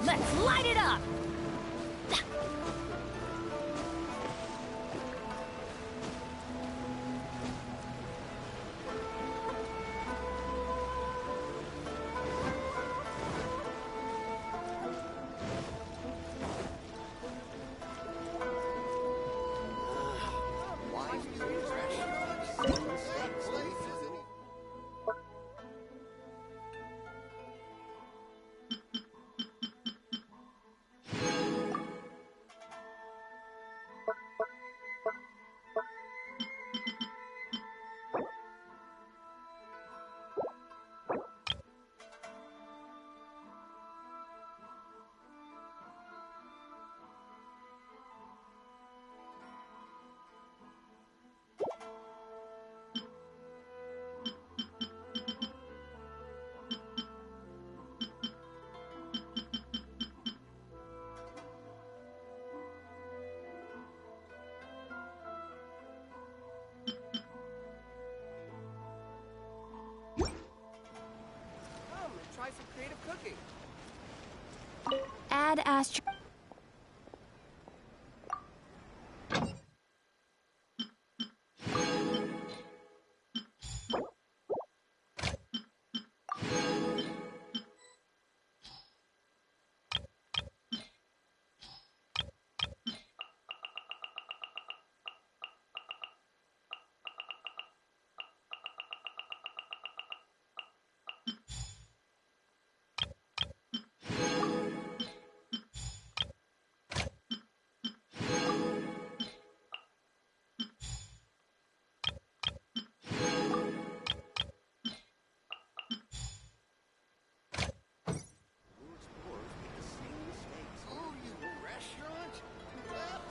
Let's light it up! Try some creative cooking. Add astro...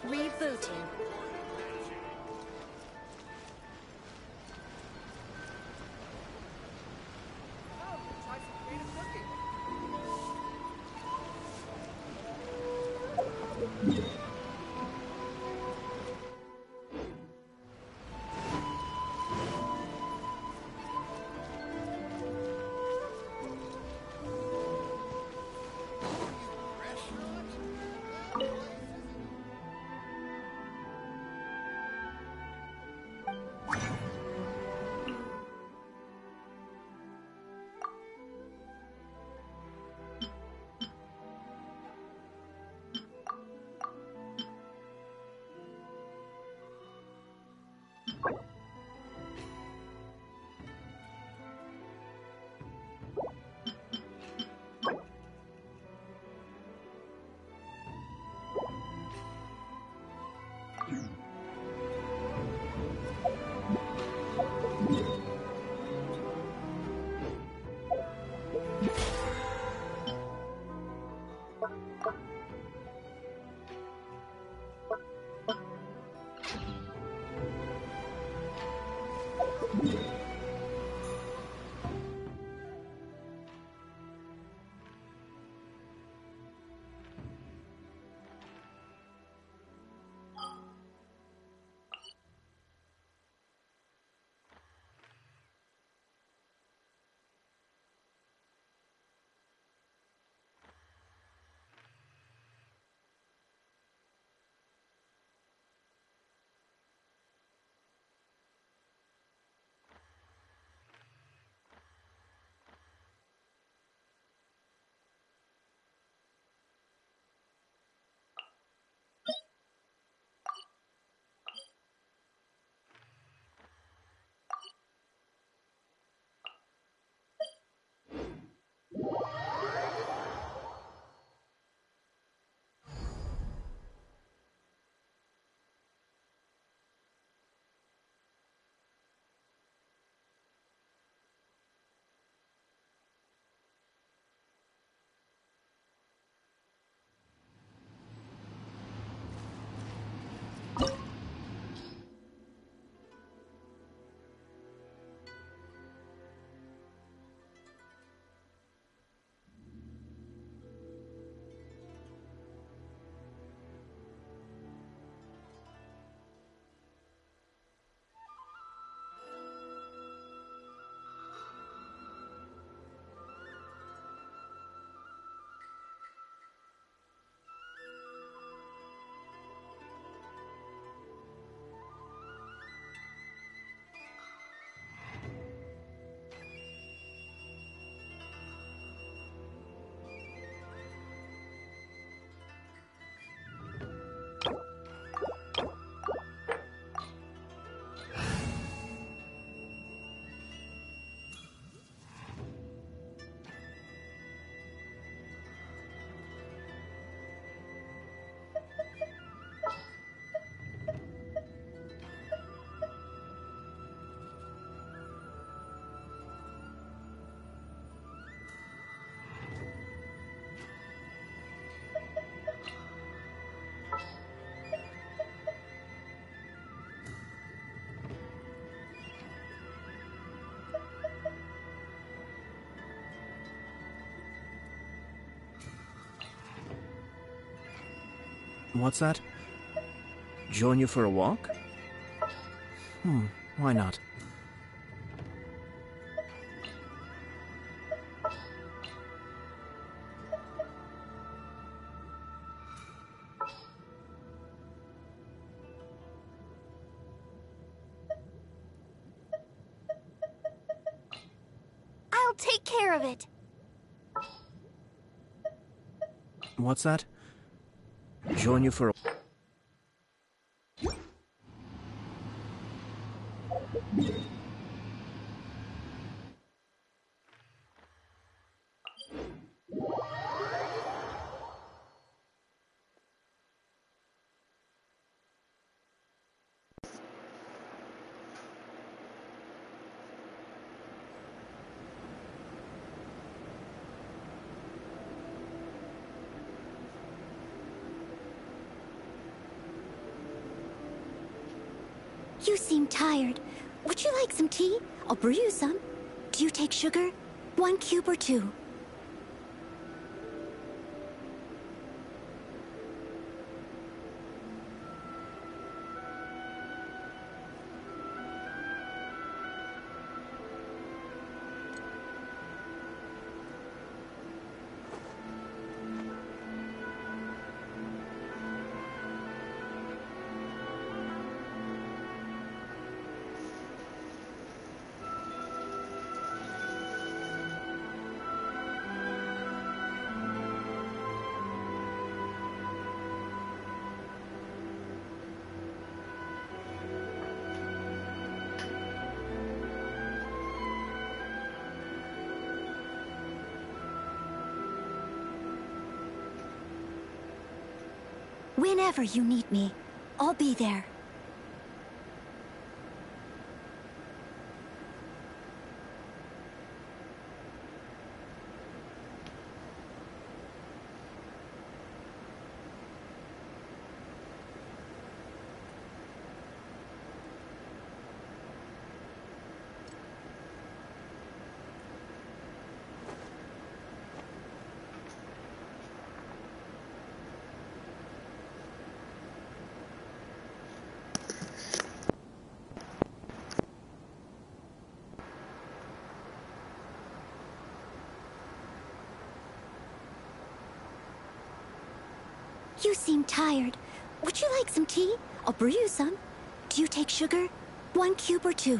Rebooting. Try some creative cooking. What's that? Join you for a walk? Why not? I'll take care of it. What's that? Join you for a... You seem tired. Would you like some tea? I'll brew you some. Do you take sugar? 1 cube or 2? Whenever you need me, I'll be there. You seem tired. Would you like some tea? I'll brew you some. Do you take sugar? 1 cube or 2?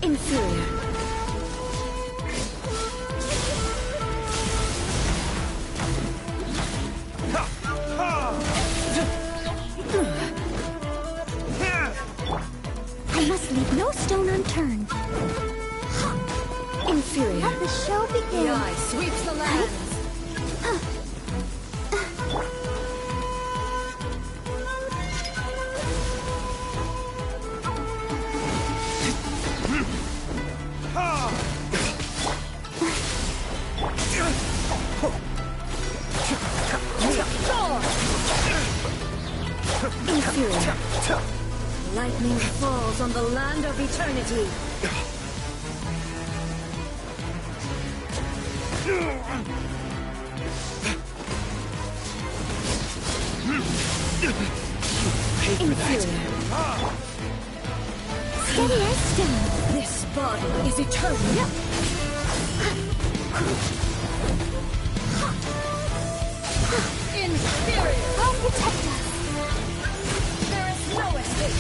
Inferior. I must leave no stone unturned. Inferior. Let the show begin. The eye sweeps the lands. Inferior. Lightning falls on the land of eternity. Inferior. Steady as stone. This body is eternal. Inferior. I'll protect us. There is no escape.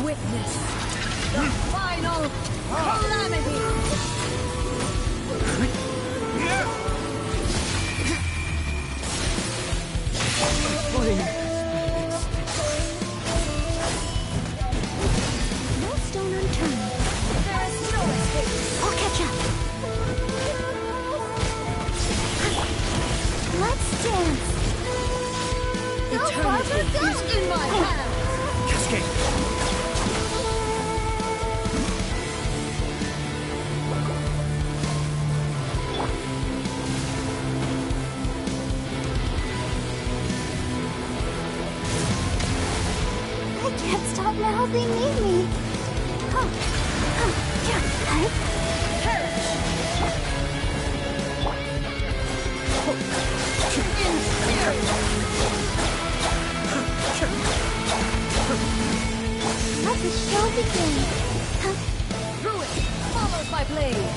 Witness the final calamity. No stone unturned. There is no escape. I'll catch up. Let's dance. Eternity is in my hands. Cascade. I can't stop now. They need me. Let the show begin. Ruin follows my blade.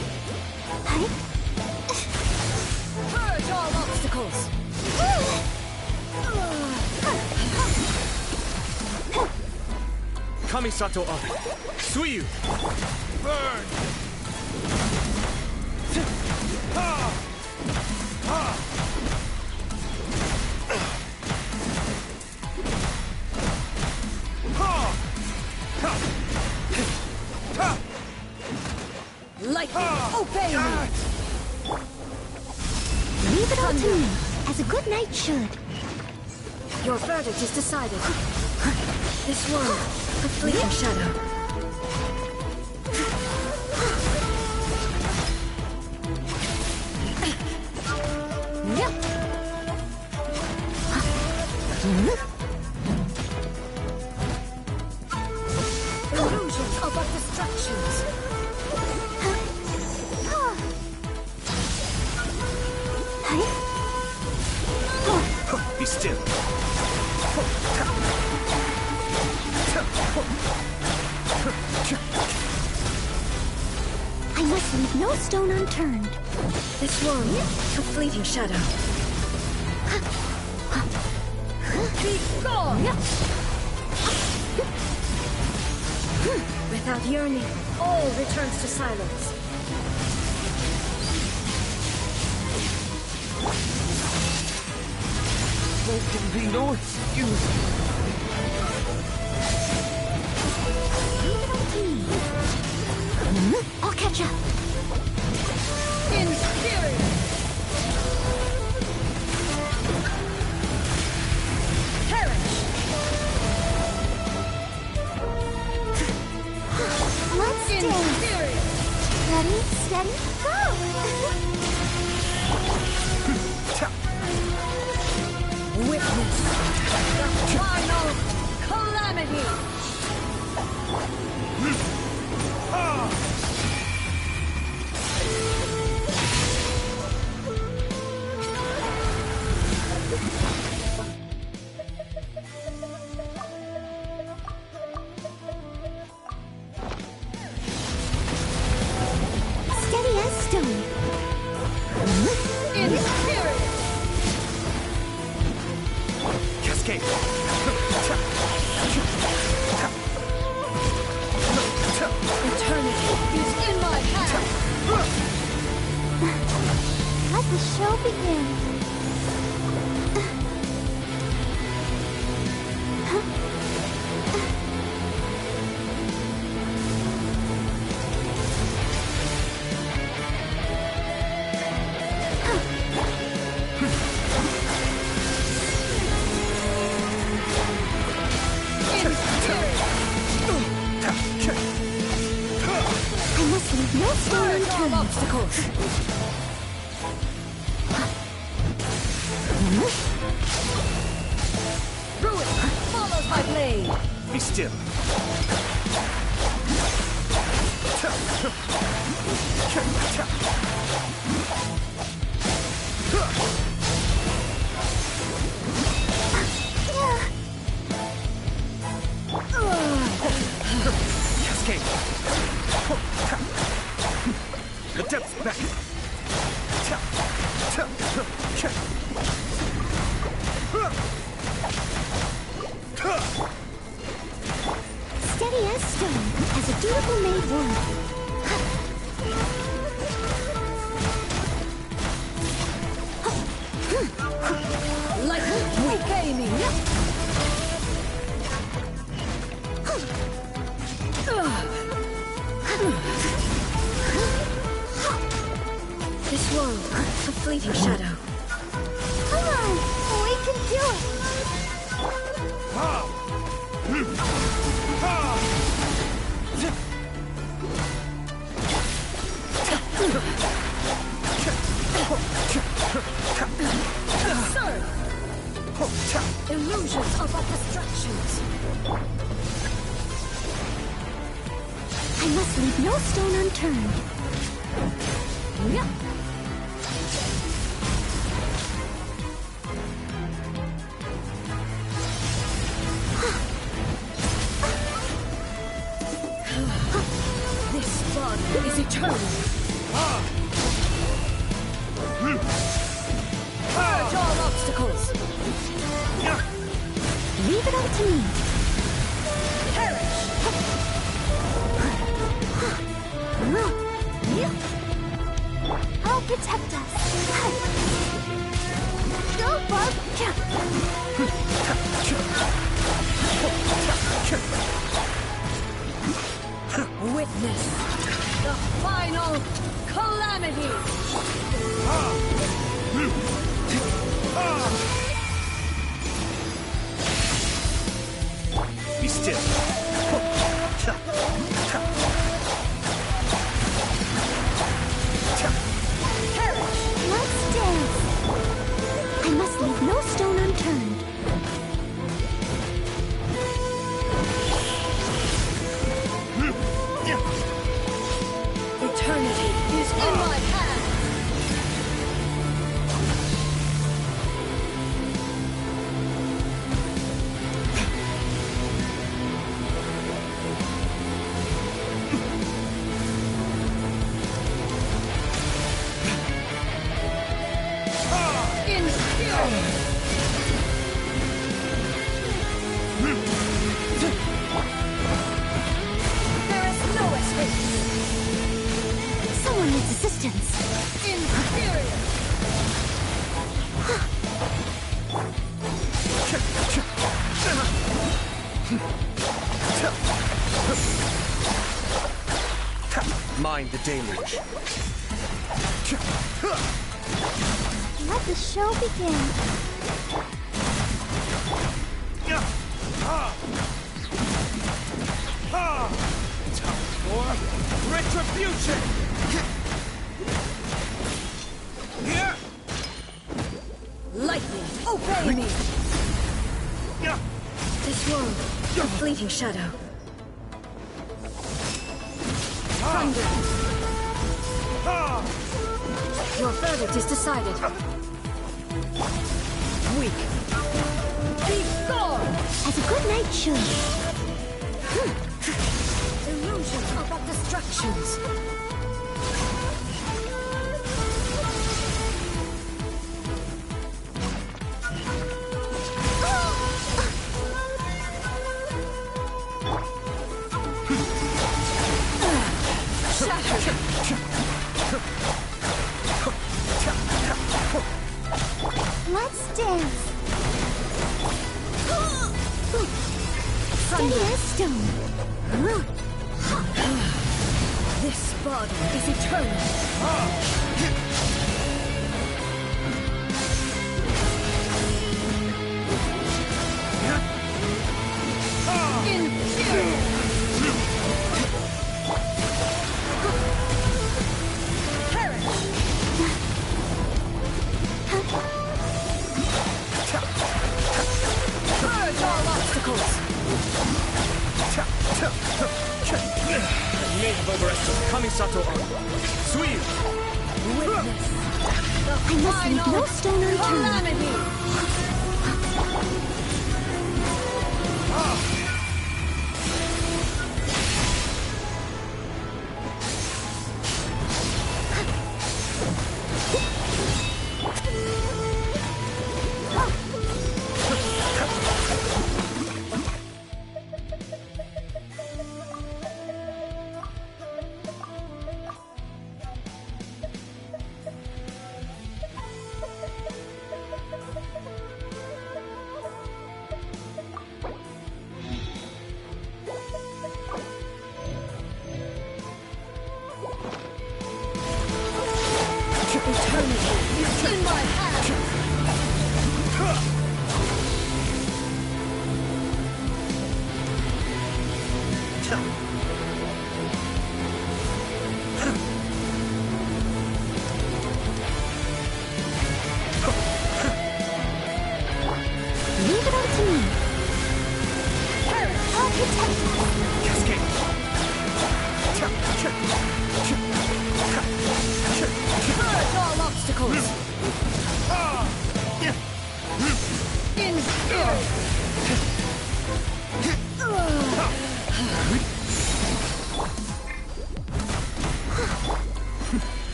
Purge all obstacles. Kamisato of Suiyu. Burn. Lightning, obey me. Leave it all to me, as a good knight should. Your verdict is decided. This one, a fleeting shadow. Illusions are but distractions. Be still. I must leave no stone unturned. This one, a fleeting shadow. Be gone! Without yearning, all returns to silence. There can be no excuse. Leave it all to me. I'll catch up. Inferior! Perish! Let's dance. Inferior! Ready, steady, go! Witness the final calamity! Inferior! Cascade. Eternity is in my hand! Let the show begin. I must leave no stone All unturned. obstacles! Ruin follows my blade! Be still. Cascade. The depth's back. Steady as stone, as a dutiful maid would. Like weak aiming! This world, a fleeting shadow. Come on, we can do it. Absurd! Illusions are but distractions. I must leave no stone unturned. This bond is eternal. Purge all obstacles. Leave it up to me. Perish. I'll protect us. Go, Bug! Witness the final calamity. Be still. Let's dance. I must leave no stone unturned. Eternity is in my hand. There is no escape. Someone needs assistance. Inferior. Mind the deluge. Let the show begin. Time for retribution. Lightning, obey me. This world, a fleeting shadow. Thunder. Your verdict is decided. Weak. Be gone! As a good knight should. Illusions are but distractions. dance! Steady as stone. This body is eternal. Native overestimate Kamisato on. Suyu! I must leave no stone unturned. Leave it all to me. I'll protect you. Cascade! Purge all obstacles. In spirit.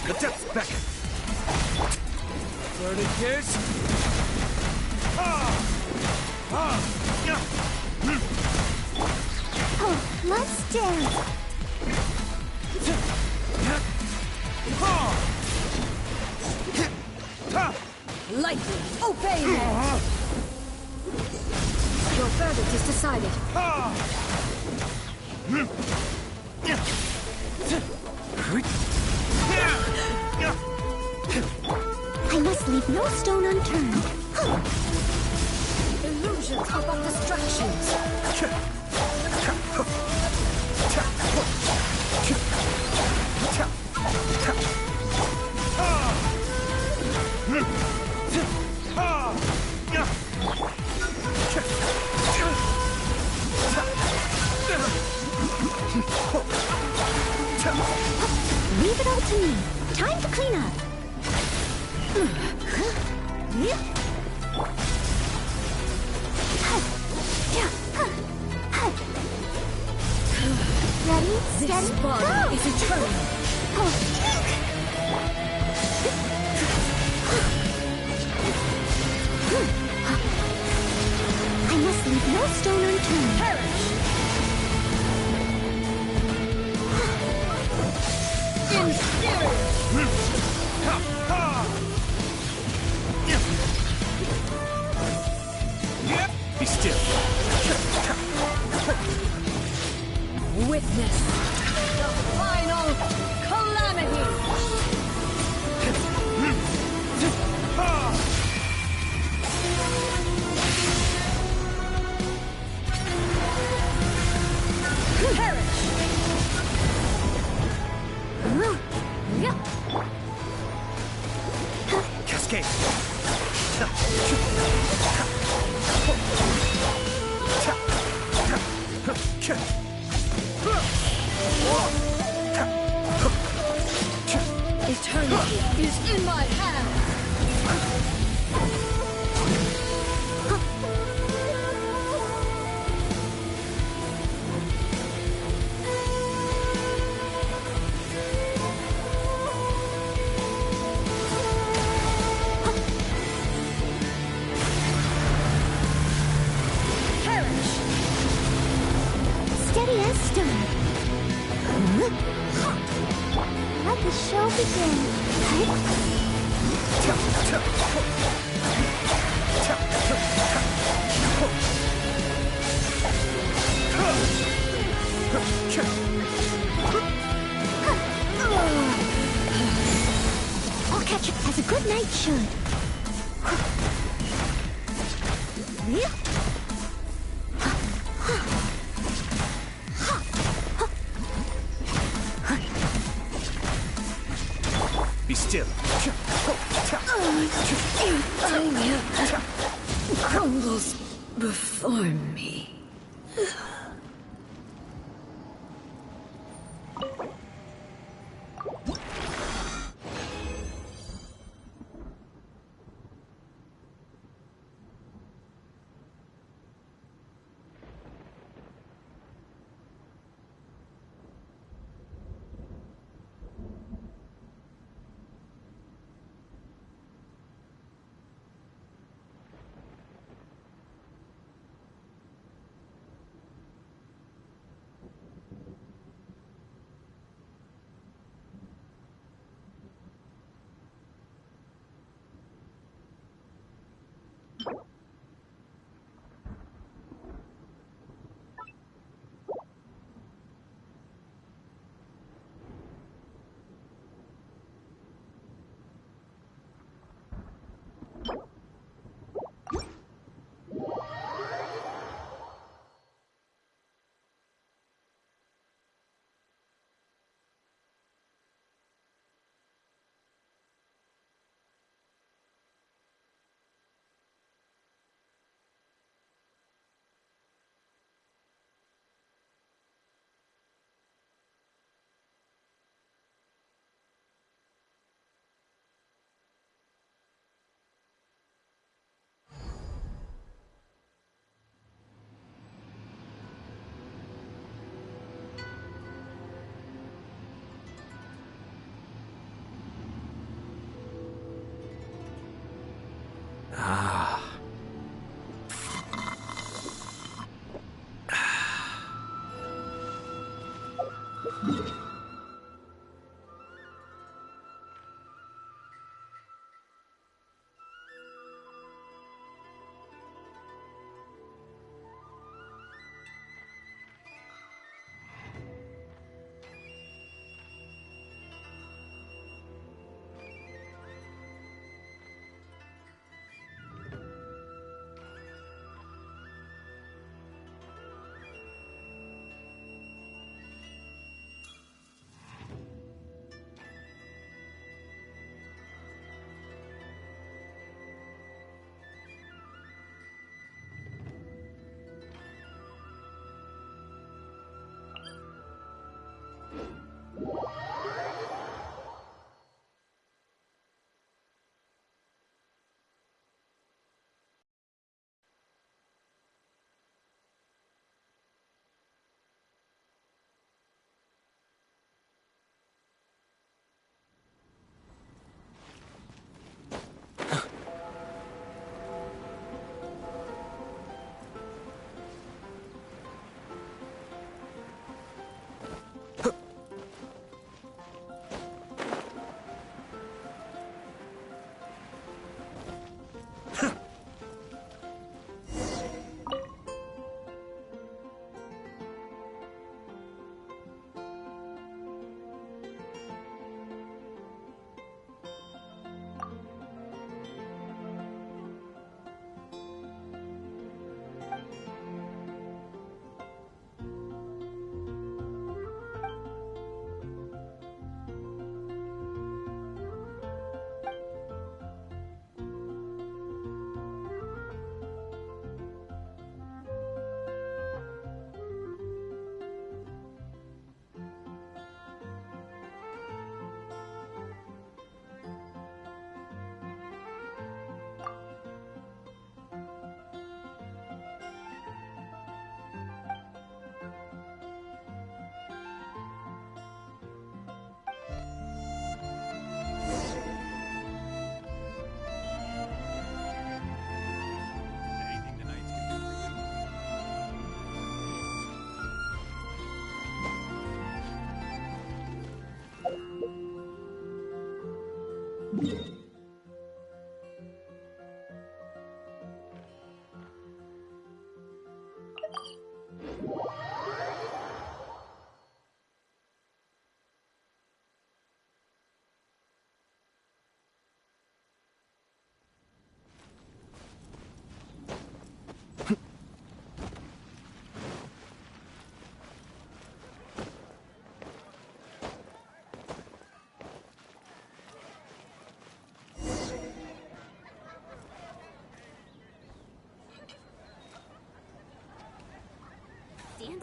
The depths beckon! Where it is? Oh, let's dance. Lightly, obey me. Your verdict is decided. I must leave no stone unturned. Illusions are but distractions. Leave it all to me. Time to clean up. Ready, This steady, body go! is eternal. I must leave no stone unturned. Perish. In spirit. Be still! Witness the final calamity. Perish. Cascade! Eternity is in my hand. Perish. Steady as stone. Let the show begin. as a good knight should. Be still. Tanya crumbles before me.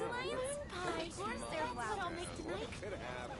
Alliance pie. Of course they're flowers. That's what I'll make tonight. Could happen.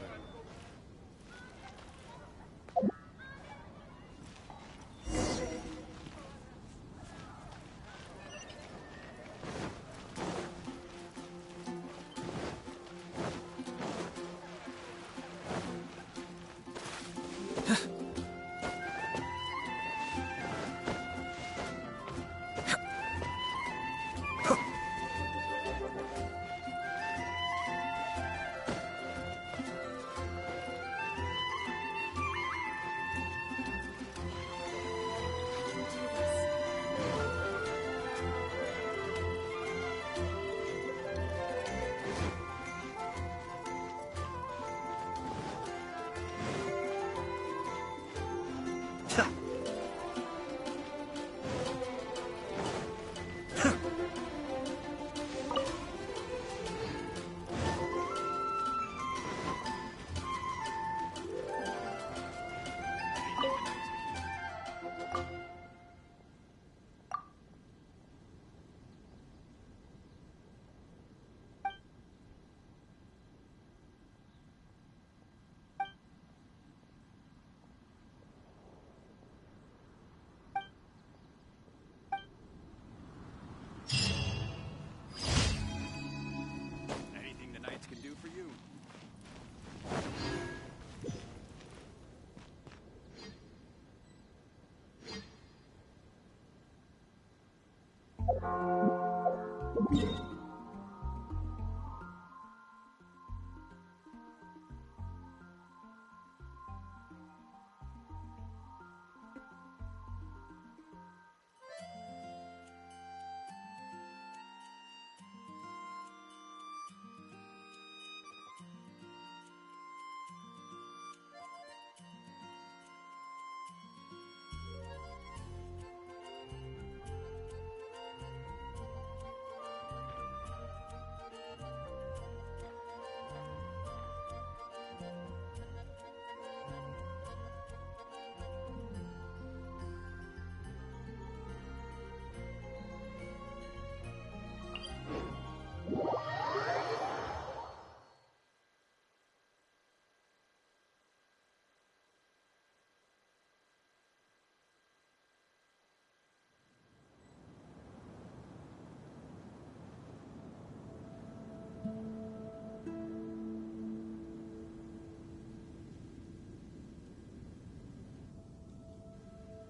Anything the knights can do for you.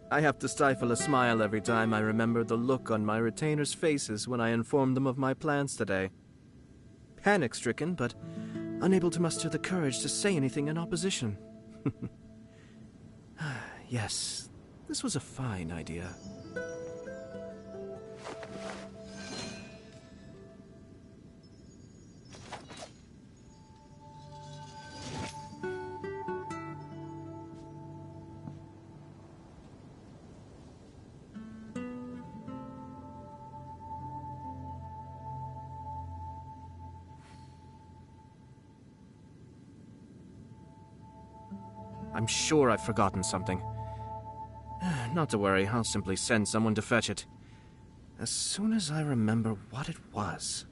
I have to stifle a smile every time I remember the look on my retainers' faces when I informed them of my plans today. Panic-stricken, but unable to muster the courage to say anything in opposition. Yes, this was a fine idea. I'm sure I've forgotten something. Not to worry, I'll simply send someone to fetch it. As soon as I remember what it was.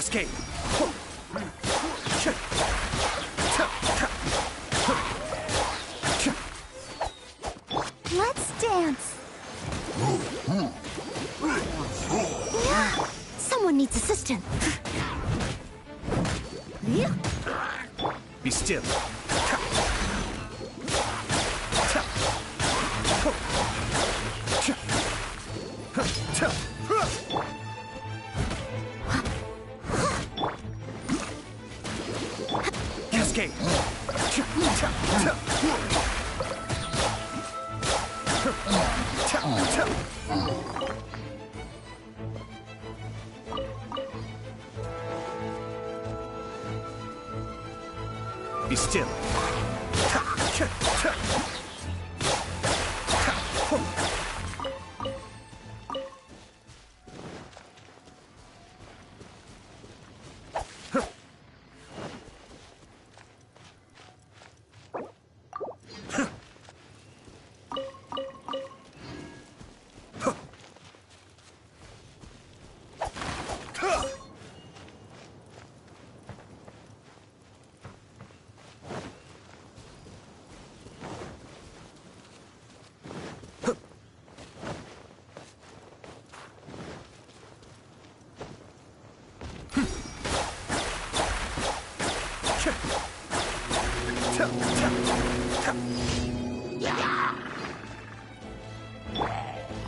Cascade! Let's dance. Someone needs assistance. Be still. Cascade! Be still.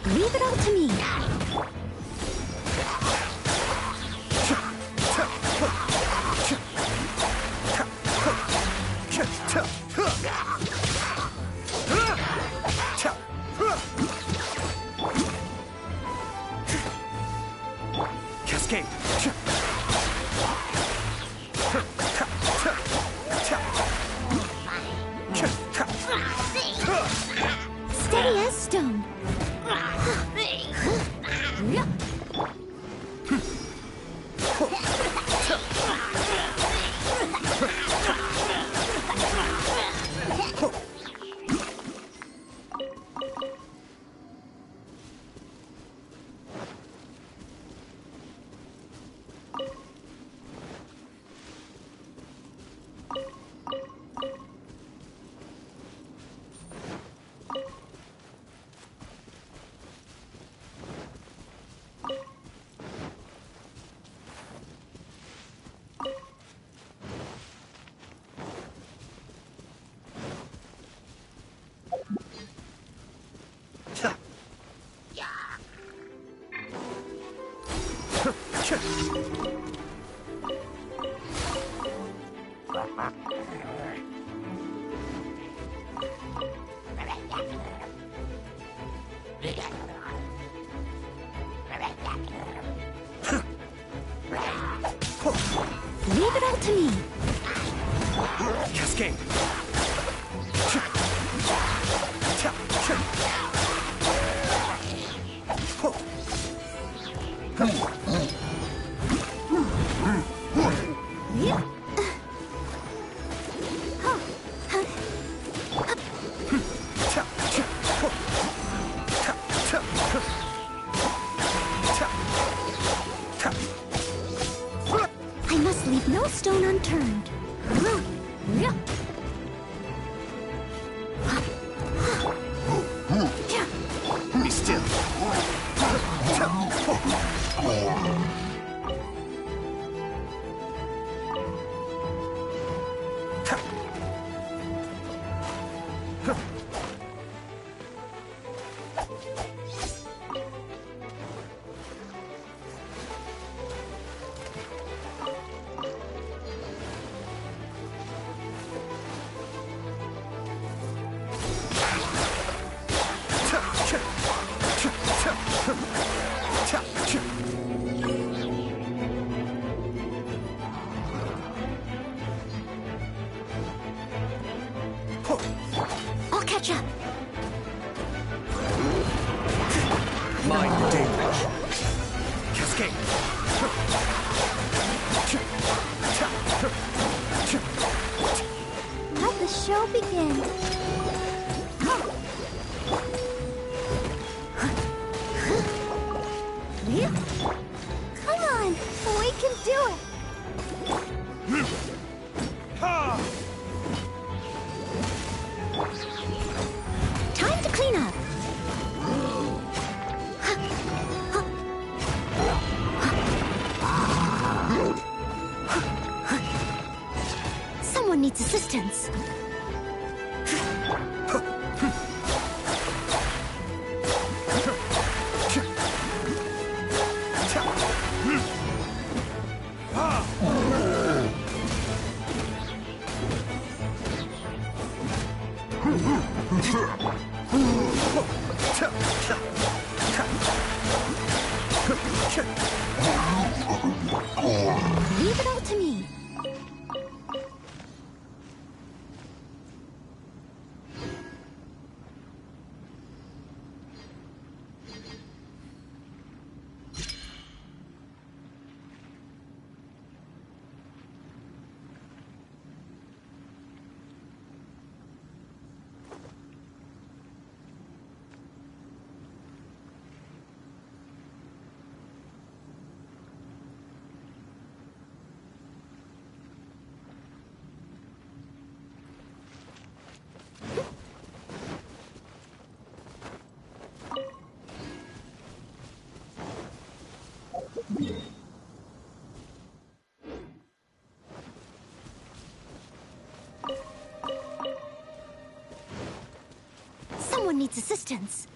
Leave it all to me. Cascade! Steady as stone. Leave it all to me. Cascade! I must leave no stone unturned. Be still. I'll catch up. Mind damage. Cascade! Let the show begin. Come on, we can do it. assistance. Leave it all to me. Someone needs assistance.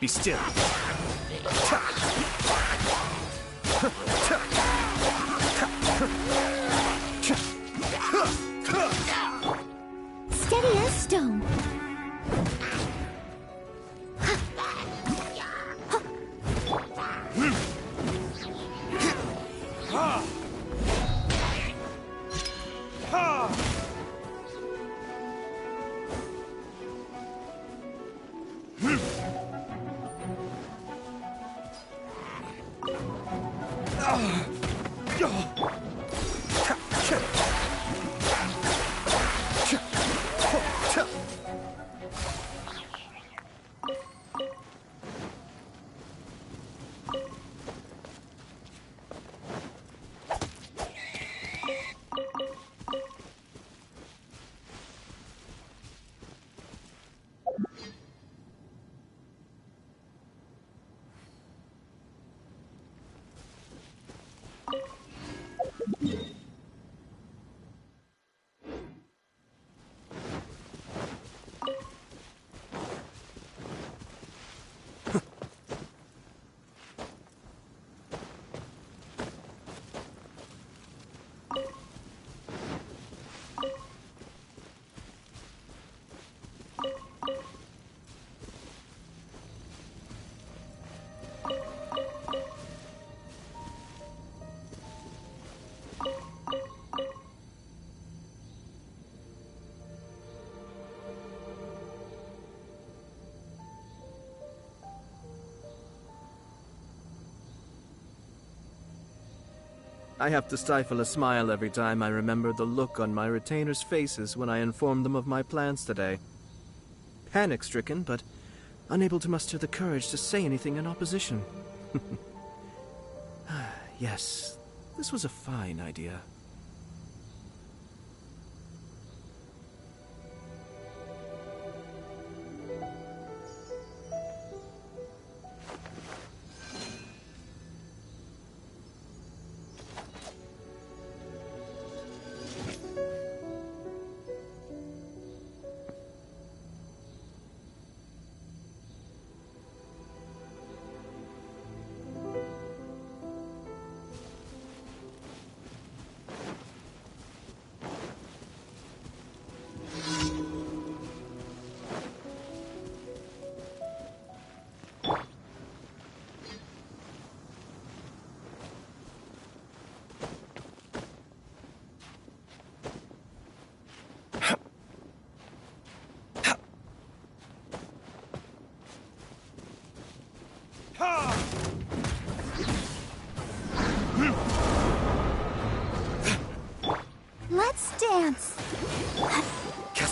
Be still. Steady as stone. I have to stifle a smile every time I remember the look on my retainers' faces when I informed them of my plans today. Panic-stricken, but unable to muster the courage to say anything in opposition. Yes, this was a fine idea.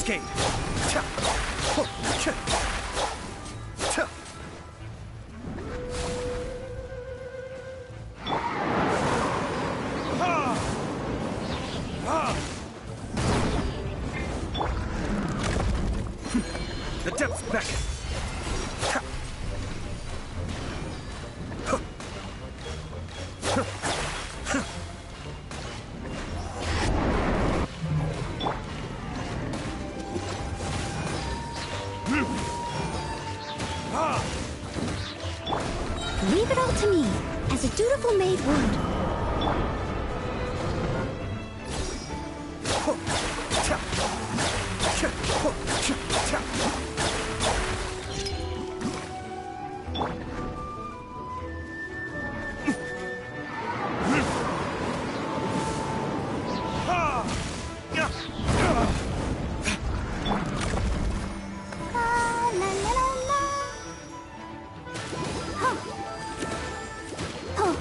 Cascade! Cha! Ho! Cha! Cha! The depths beckon! Ha! Huh! Huh! Huh! Leave it all to me, as a dutiful maid would. Ho! Cha! Cha! Ho! Cha! Cha! La la la la la. Huh. Huh.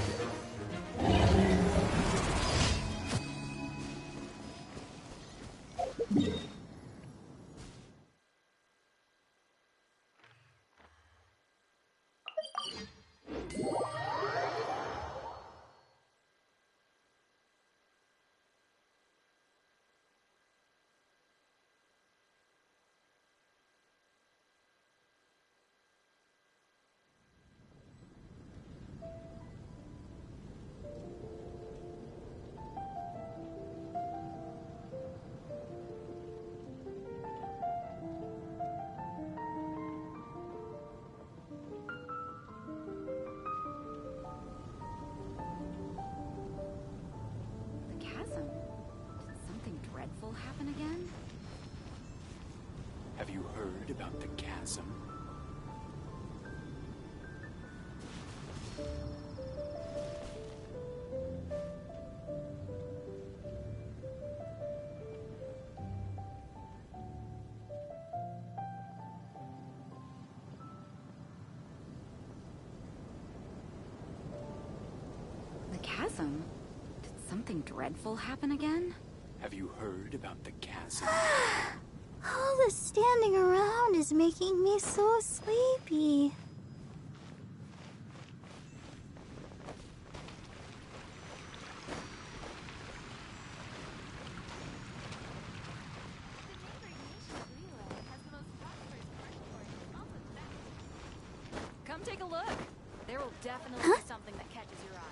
The chasm? Did something dreadful happen again? Have you heard about the chasm? The chasm? Did something dreadful happen again? Have you heard about the chasm? All this standing around is making me so sleepy. Come take a look. There will definitely be something that catches your eye.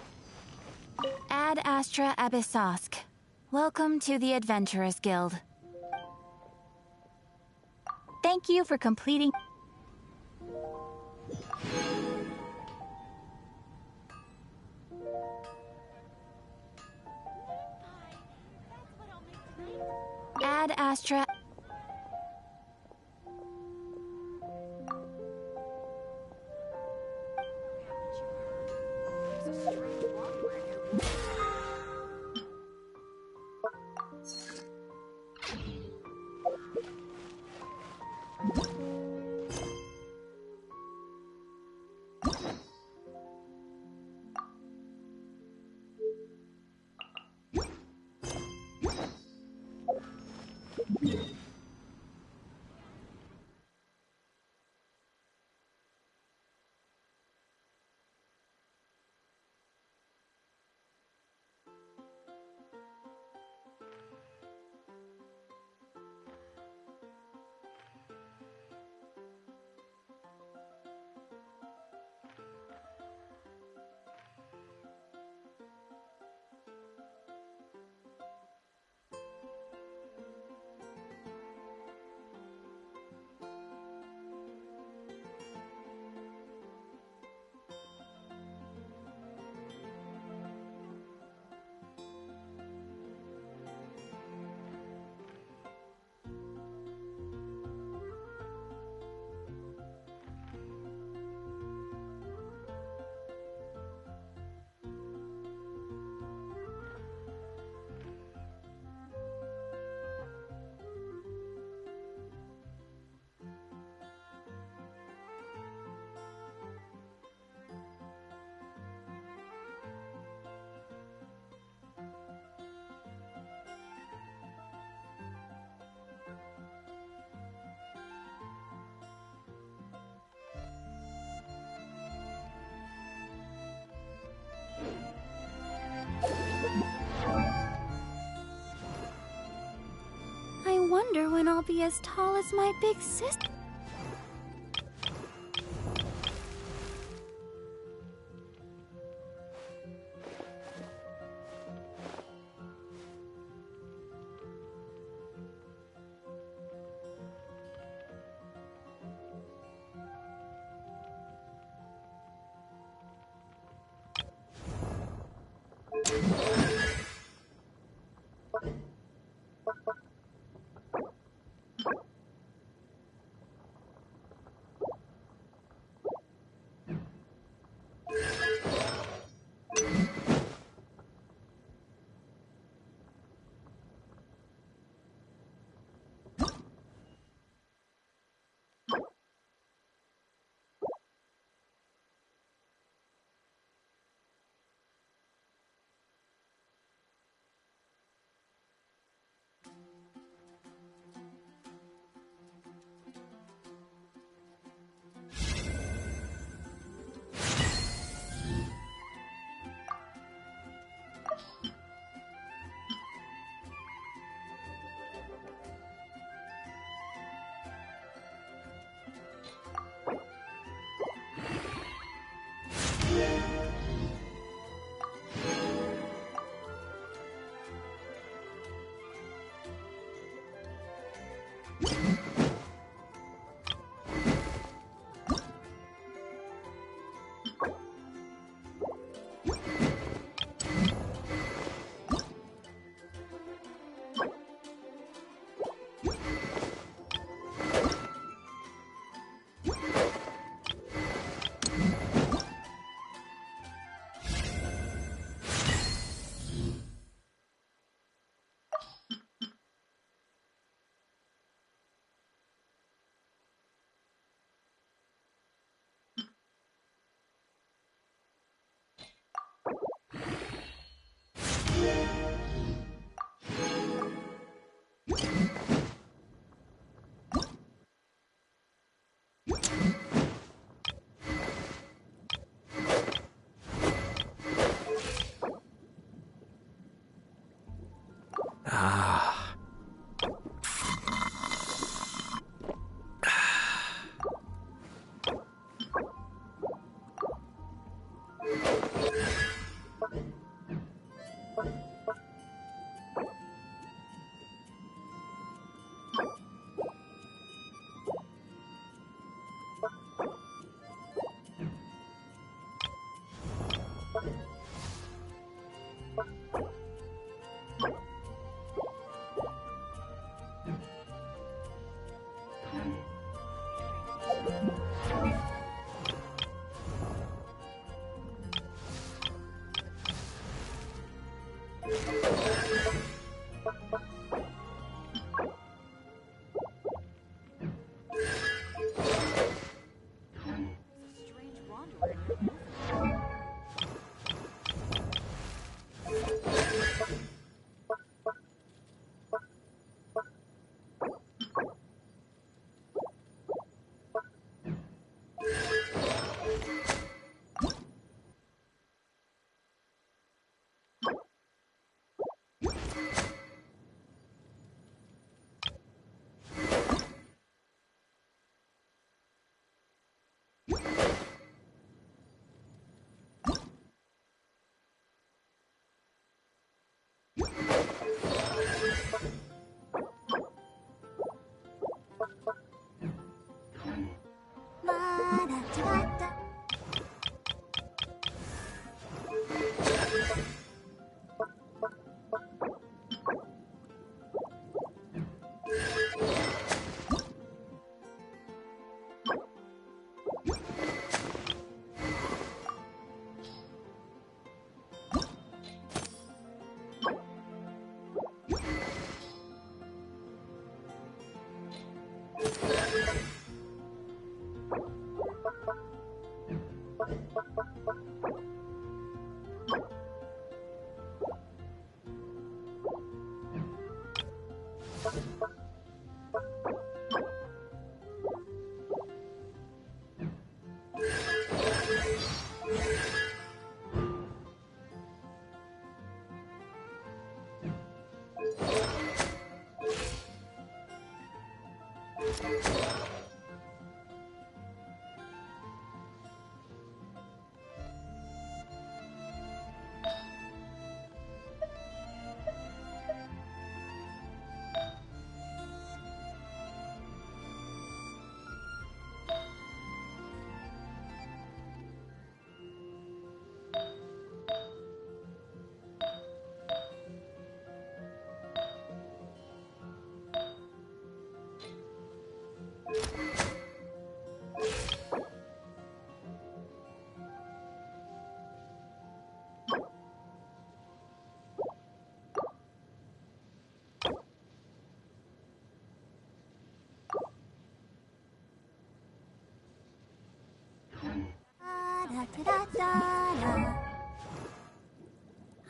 Ad Astra Abyssosk. Welcome to the Adventurers Guild. Thank you for completing. Ad Astra. There's a strange wanderer here. wonder when I'll be as tall as my big sister.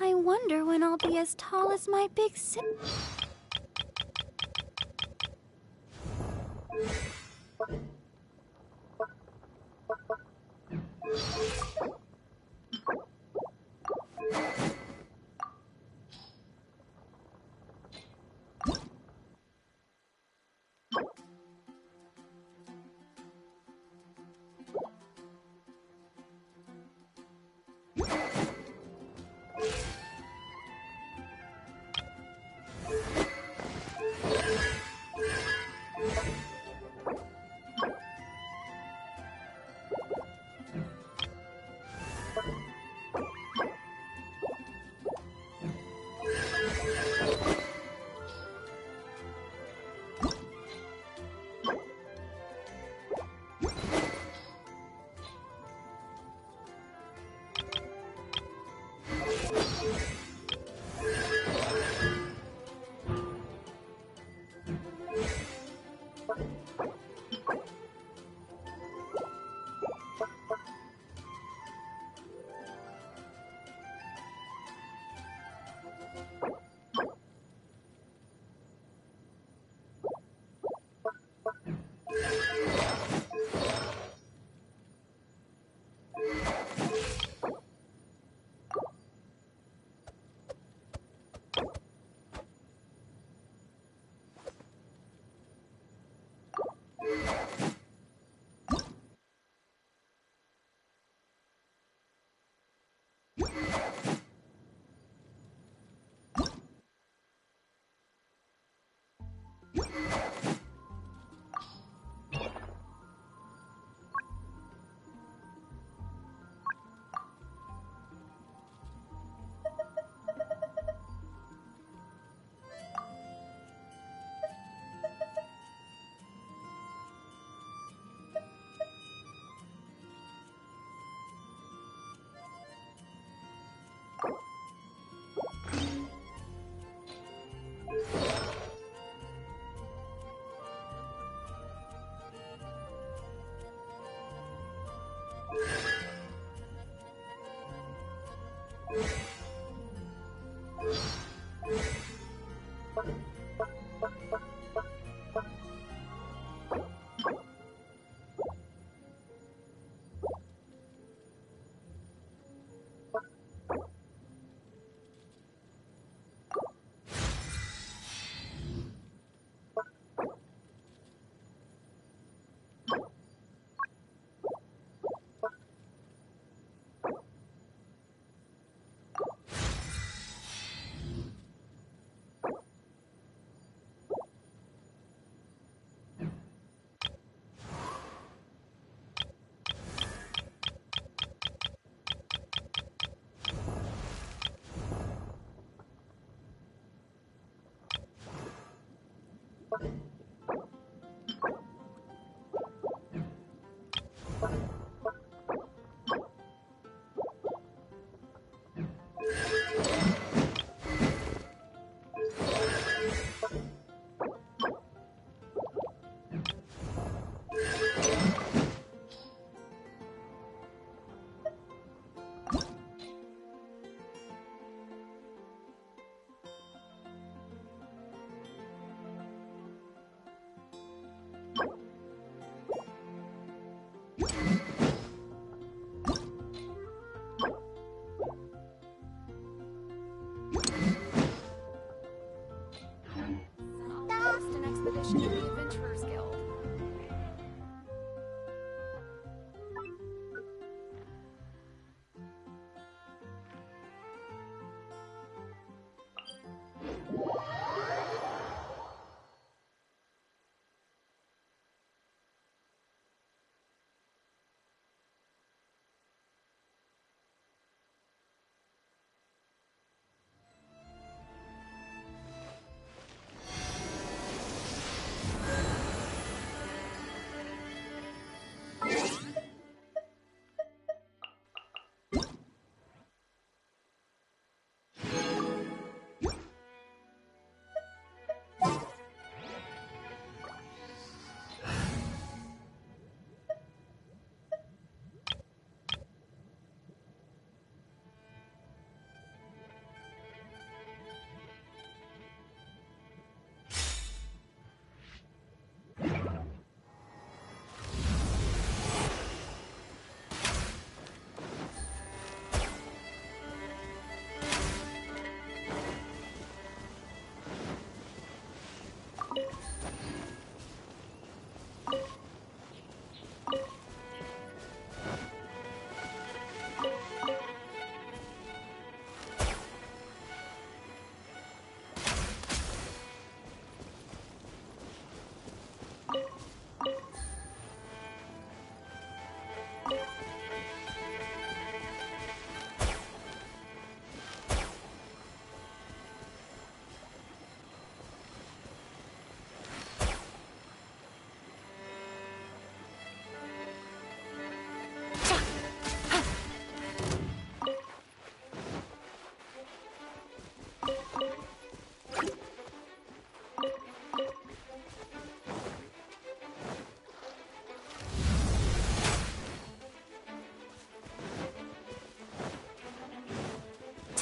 I wonder when I'll be as tall as my big sister.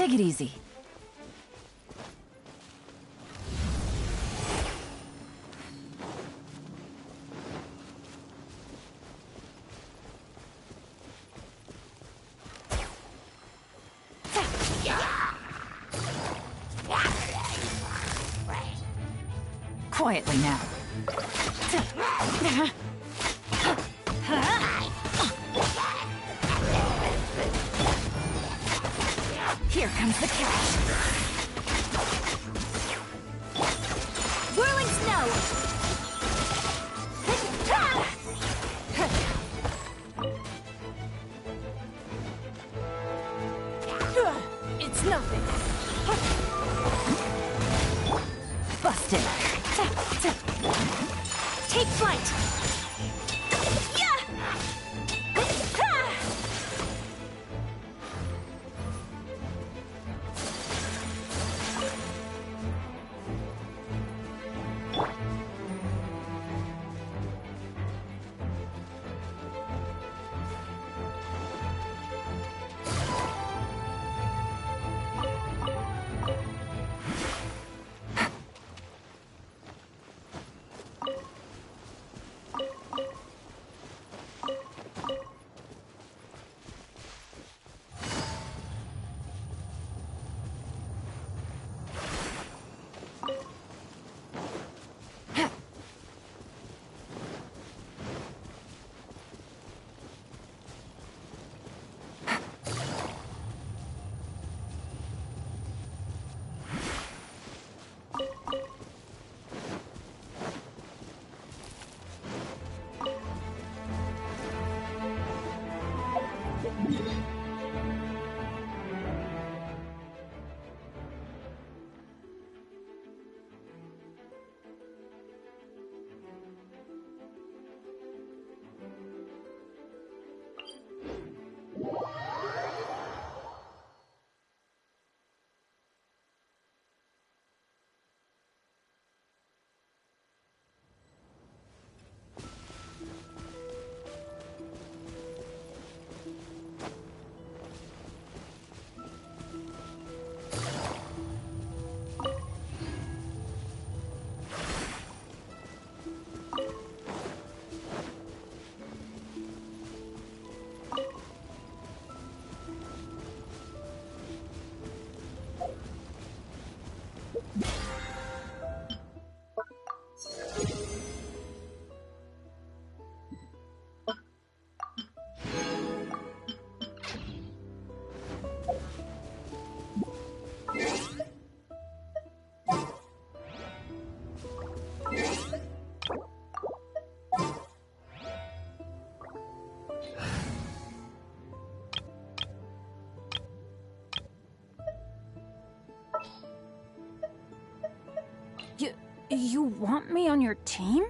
Take it easy. Quietly now. Here comes the catch. Whirling snow! It's nothing. Busted. Take flight. You want me on your team?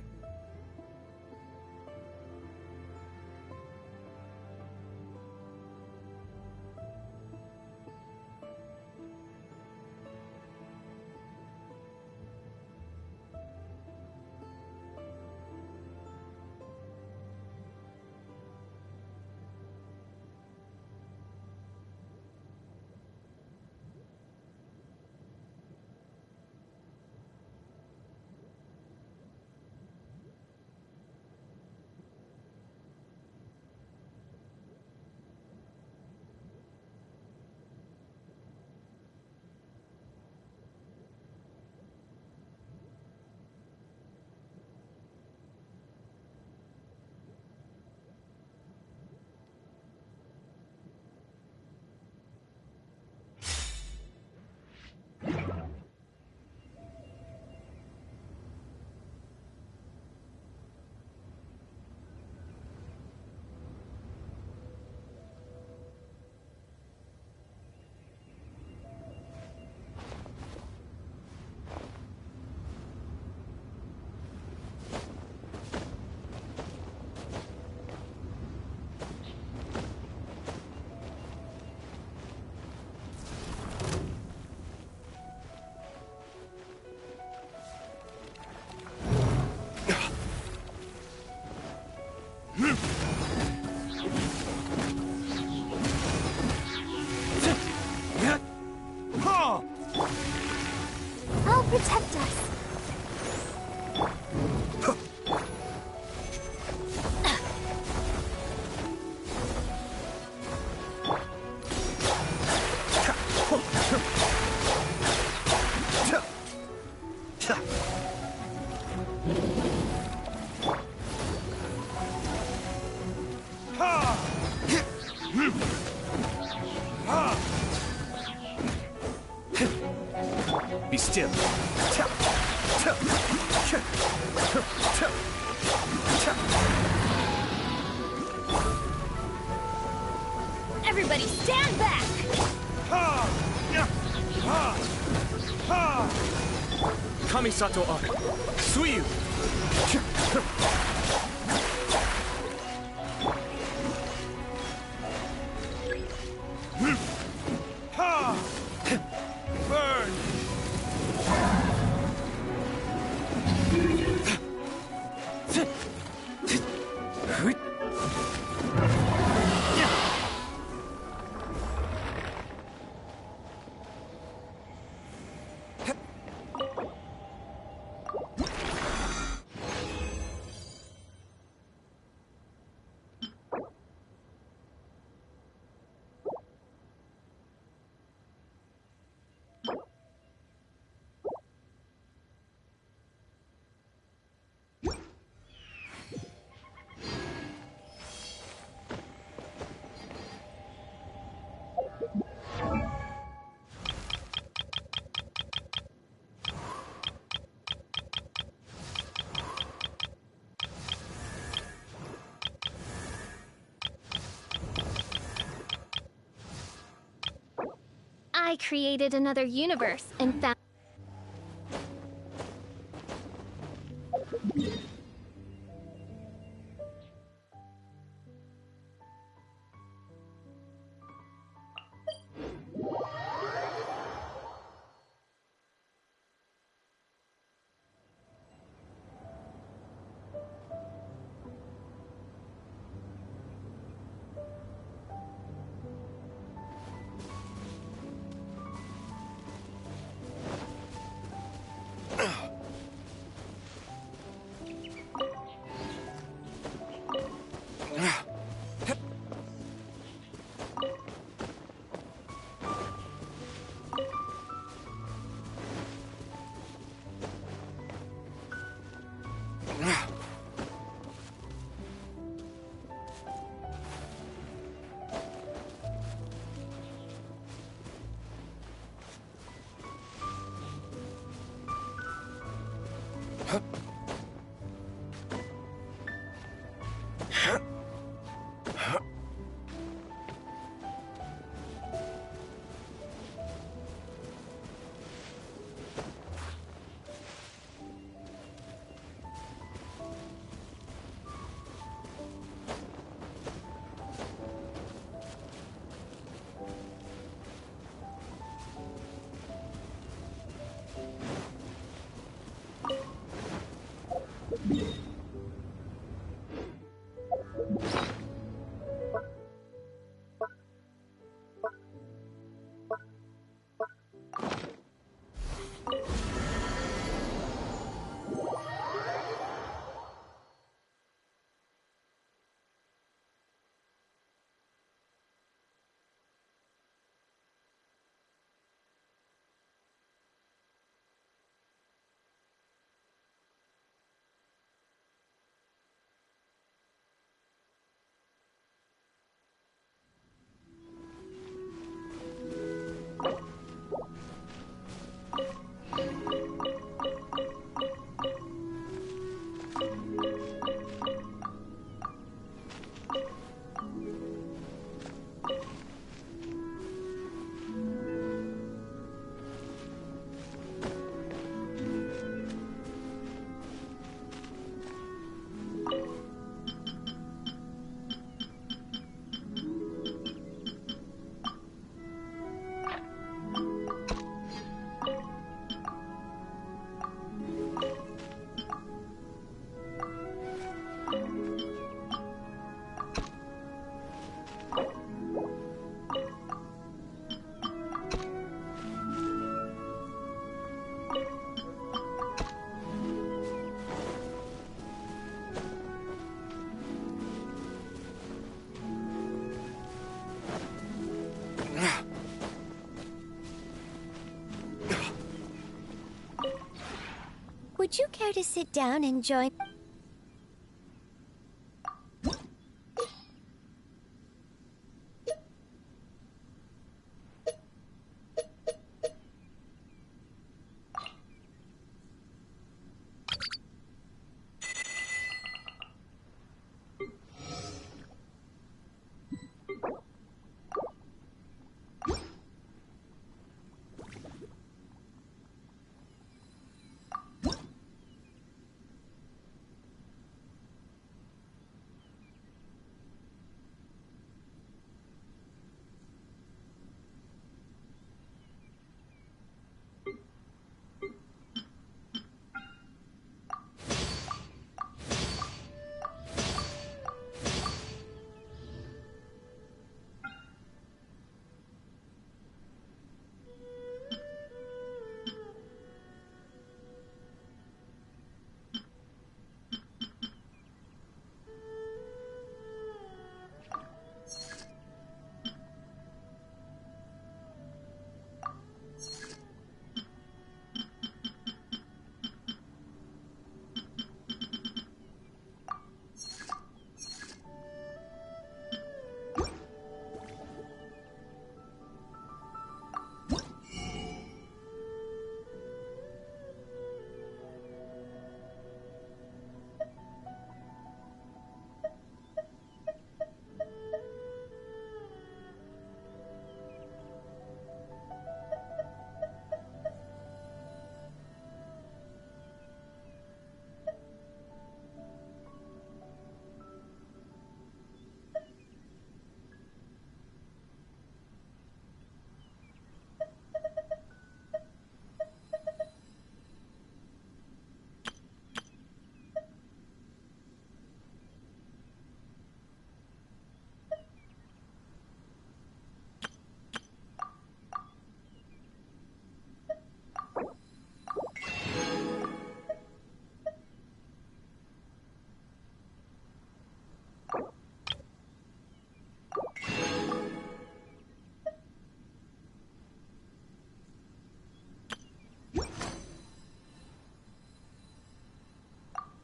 still. Everybody stand back! Kamisato Arc. Suiyu. Burn! I created another universe and found... Would you care to sit down and join...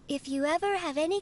If you ever have any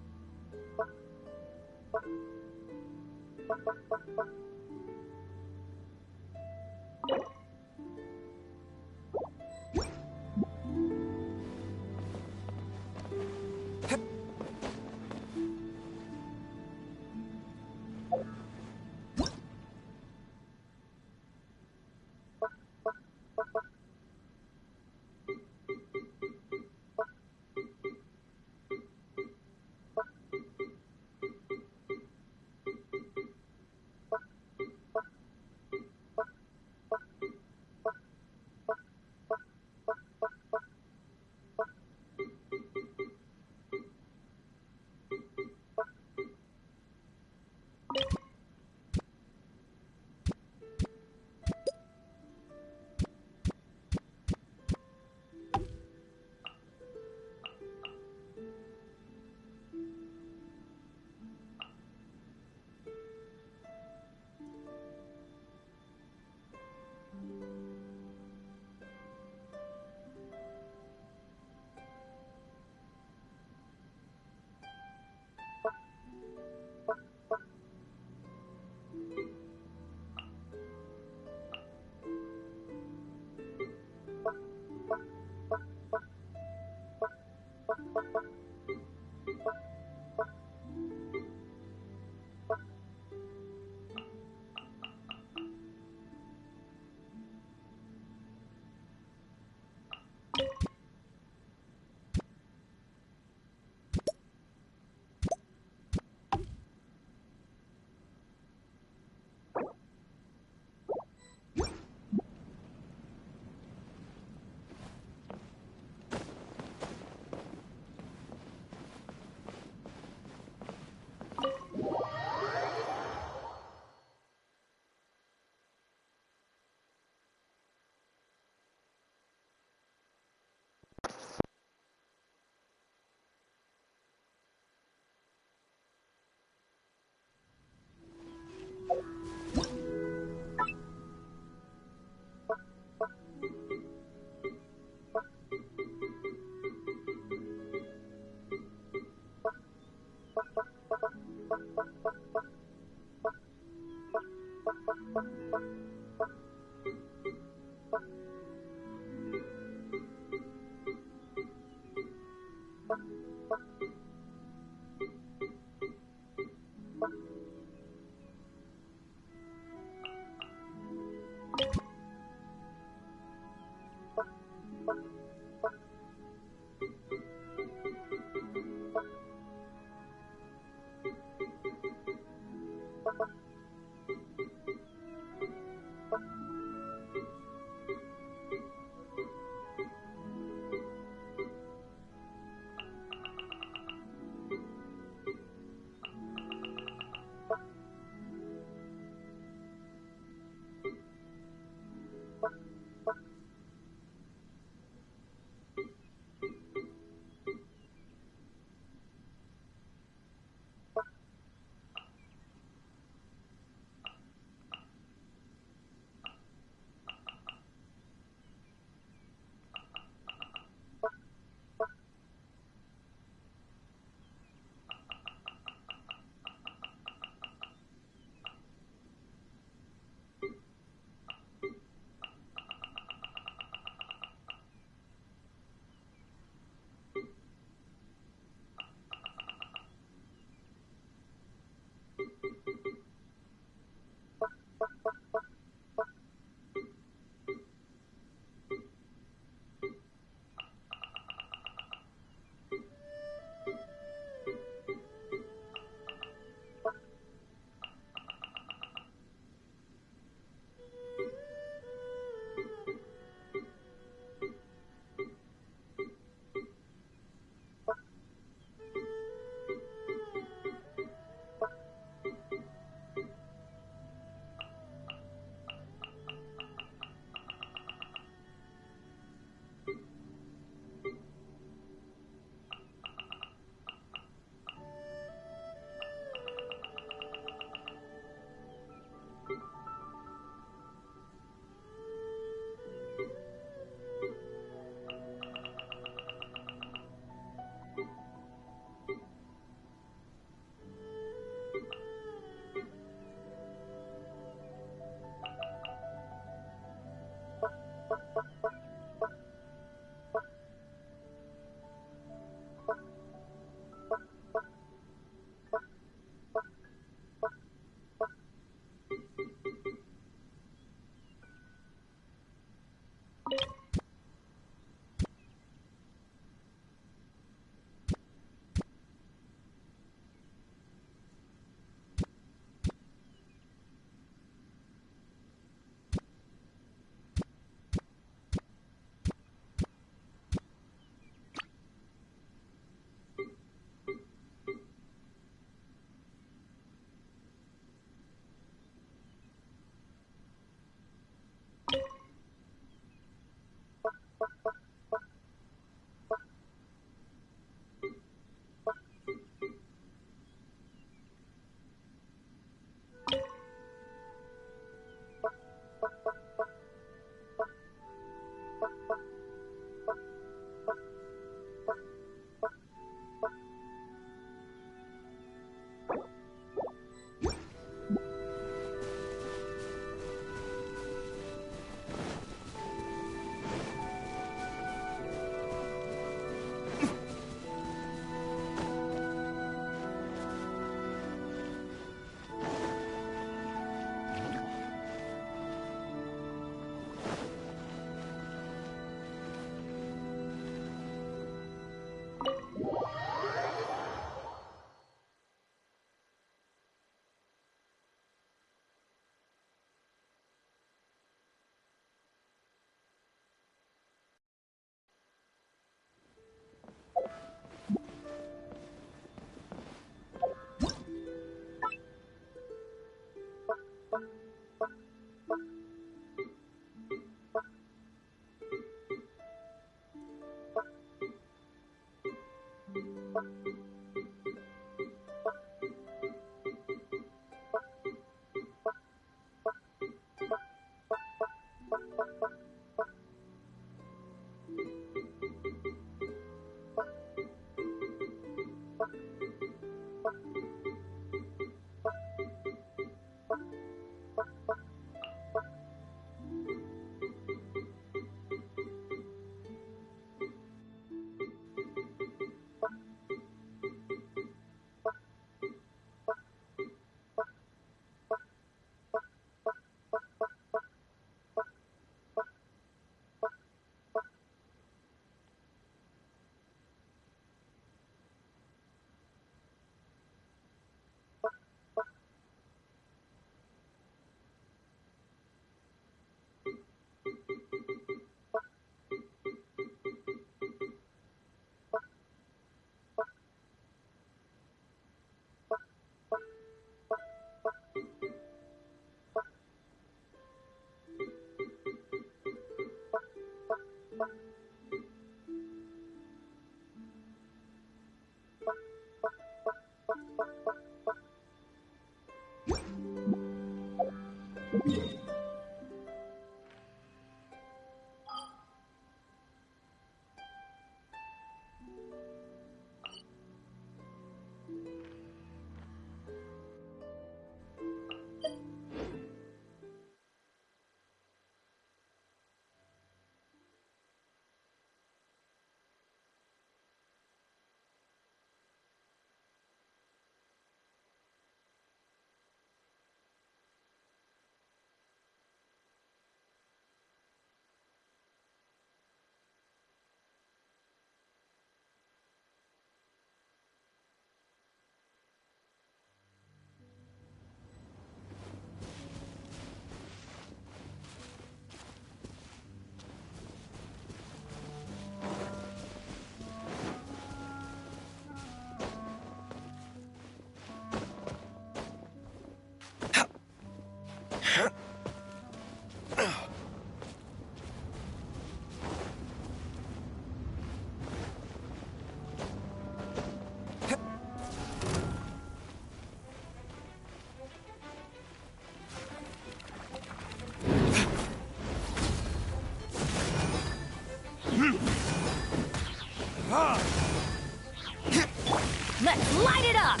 Let's light it up!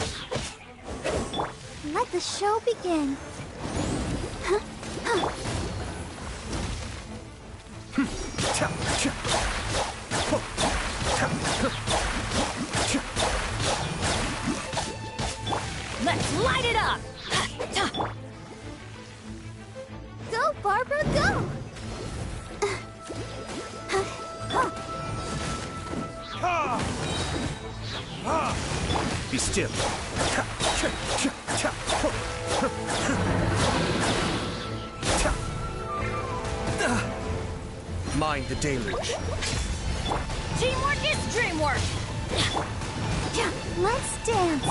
Let the show begin. Let's light it up! Go, Barbara, go! Be still. Mind the deluge. Teamwork is dreamwork! Let's dance.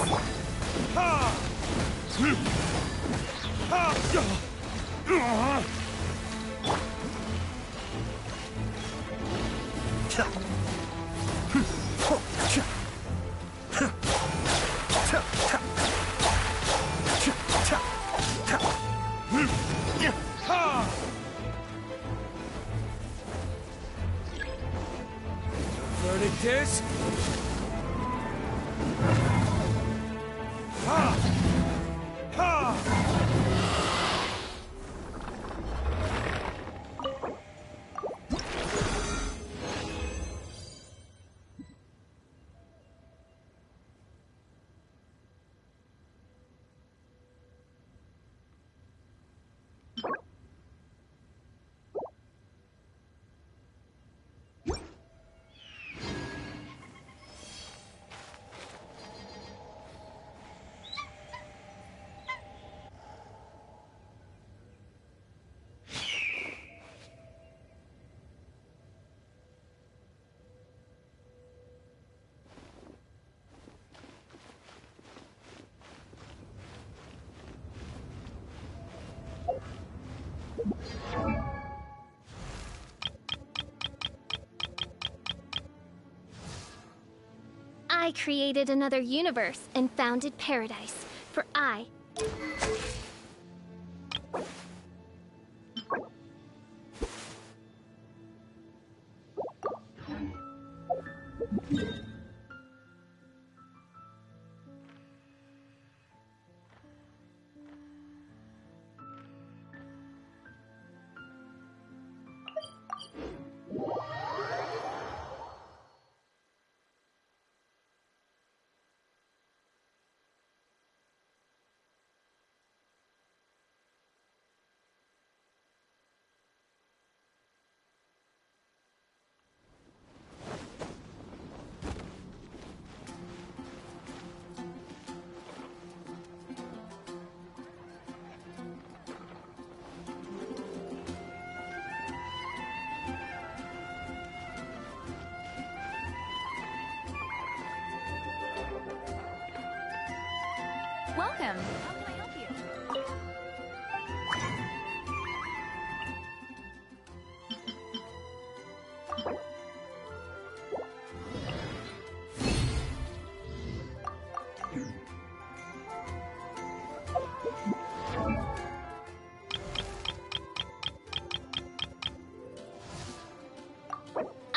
Verdict is... I created another universe and founded paradise. For I...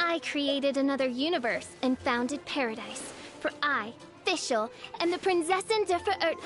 I created another universe and founded paradise. For I, Fischl, am the Prinzessin der Verirrt...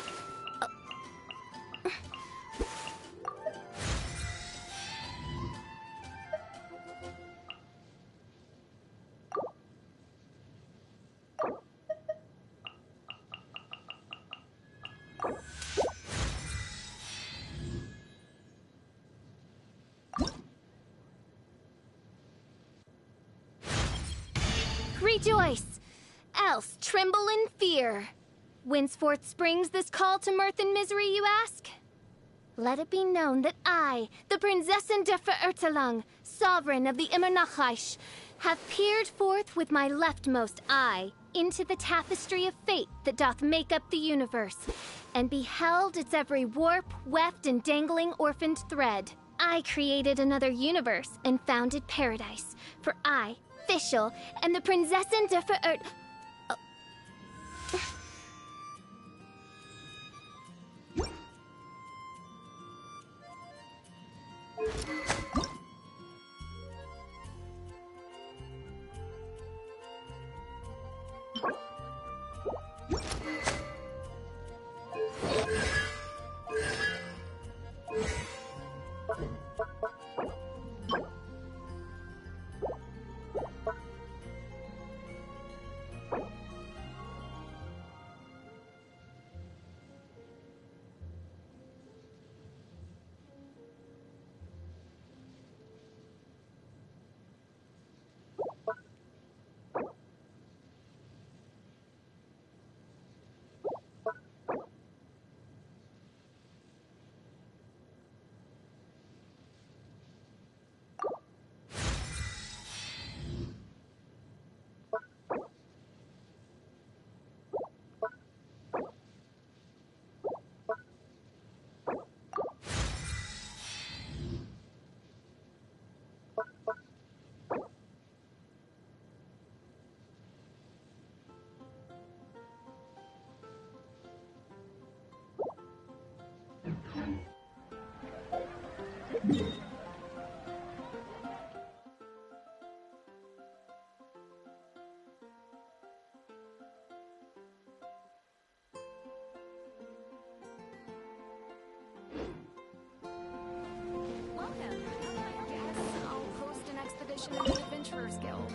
Rejoice, else tremble in fear. Whenceforth springs this call to mirth and misery, you ask? Let it be known that I, the Prinzessin der Verirrtelung, sovereign of the Immernachtreich, have peered forth with my leftmost eye into the tapestry of fate that doth make up the universe, and beheld its every warp, weft, and dangling orphaned thread. I created another universe and founded paradise, for I, Fischl, am the Prinzessin der Verirrt... Welcome. I guess I'll host an expedition in the Adventurers Guild.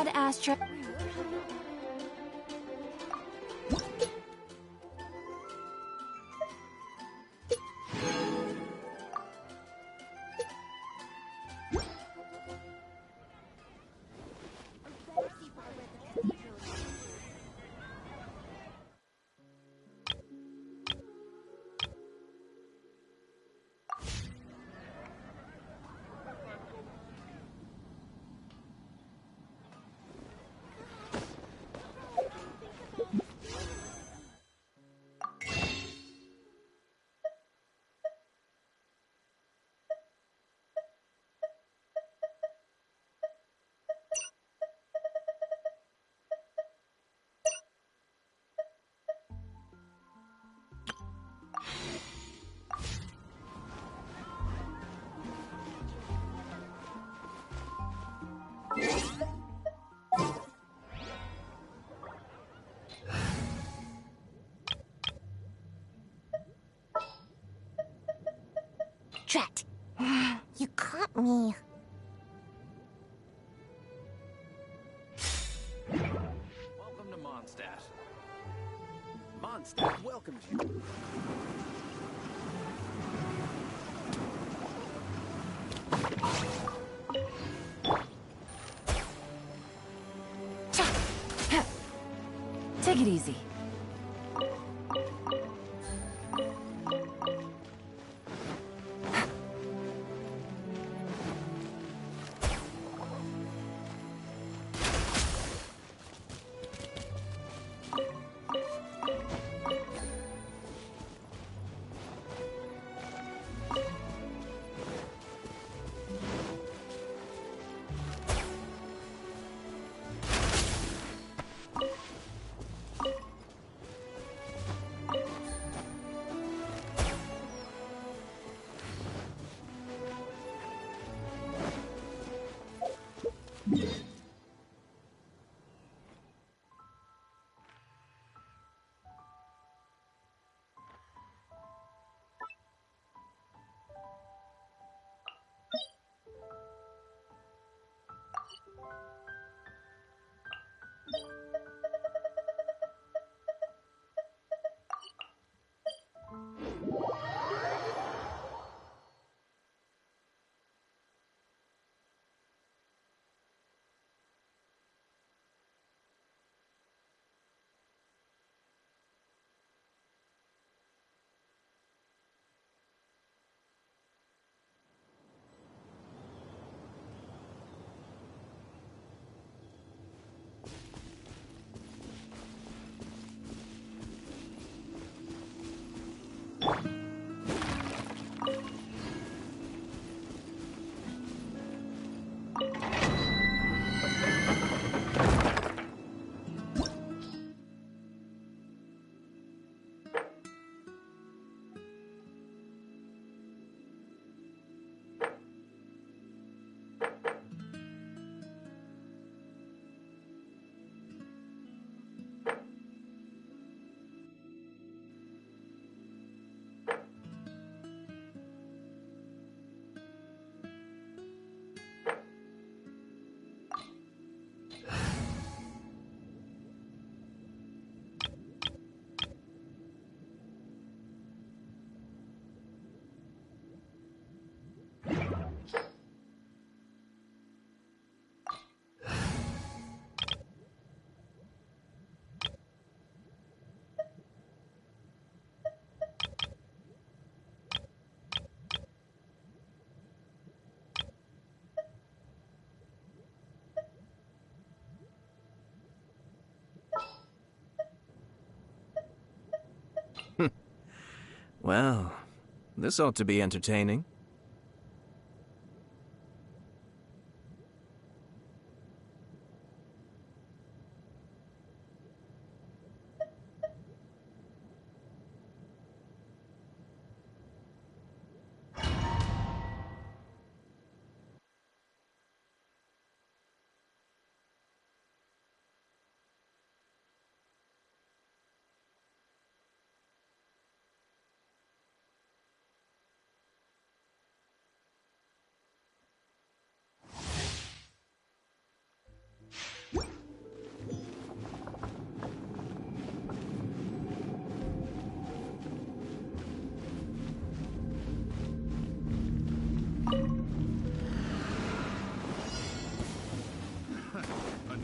Ad Astra. Drat. You caught me. Welcome to Mondstadt. Mondstadt welcomes you. Take it easy. Well, this ought to be entertaining.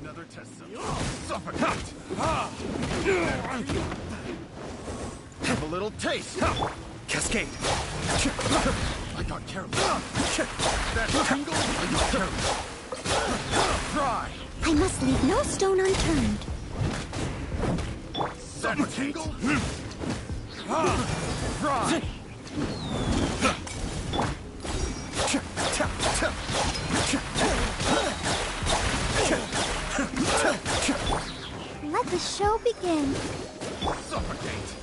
Another test subject. Suffocate! Have a little taste! Cascade! I got careless. That tingle? I got careless. Try! I must leave no stone unturned. That tingle? Try! Let the show begin. Suffocate!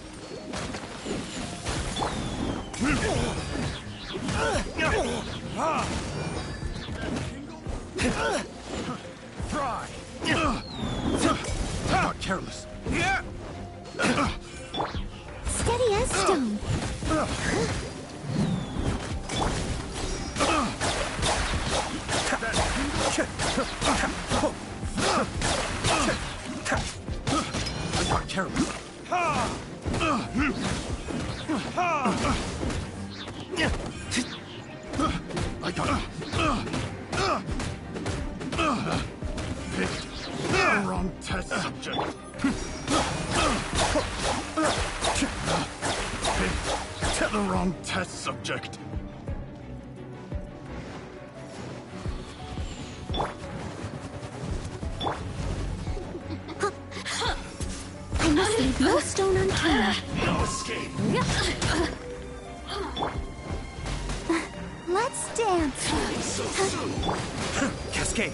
Try! Got careless. Steady as stone. I got careless. I got it. Picked the wrong test subject. Picked the wrong test subject. I must leave no stone unturned. No escape. Let's dance. So soon. Cascade!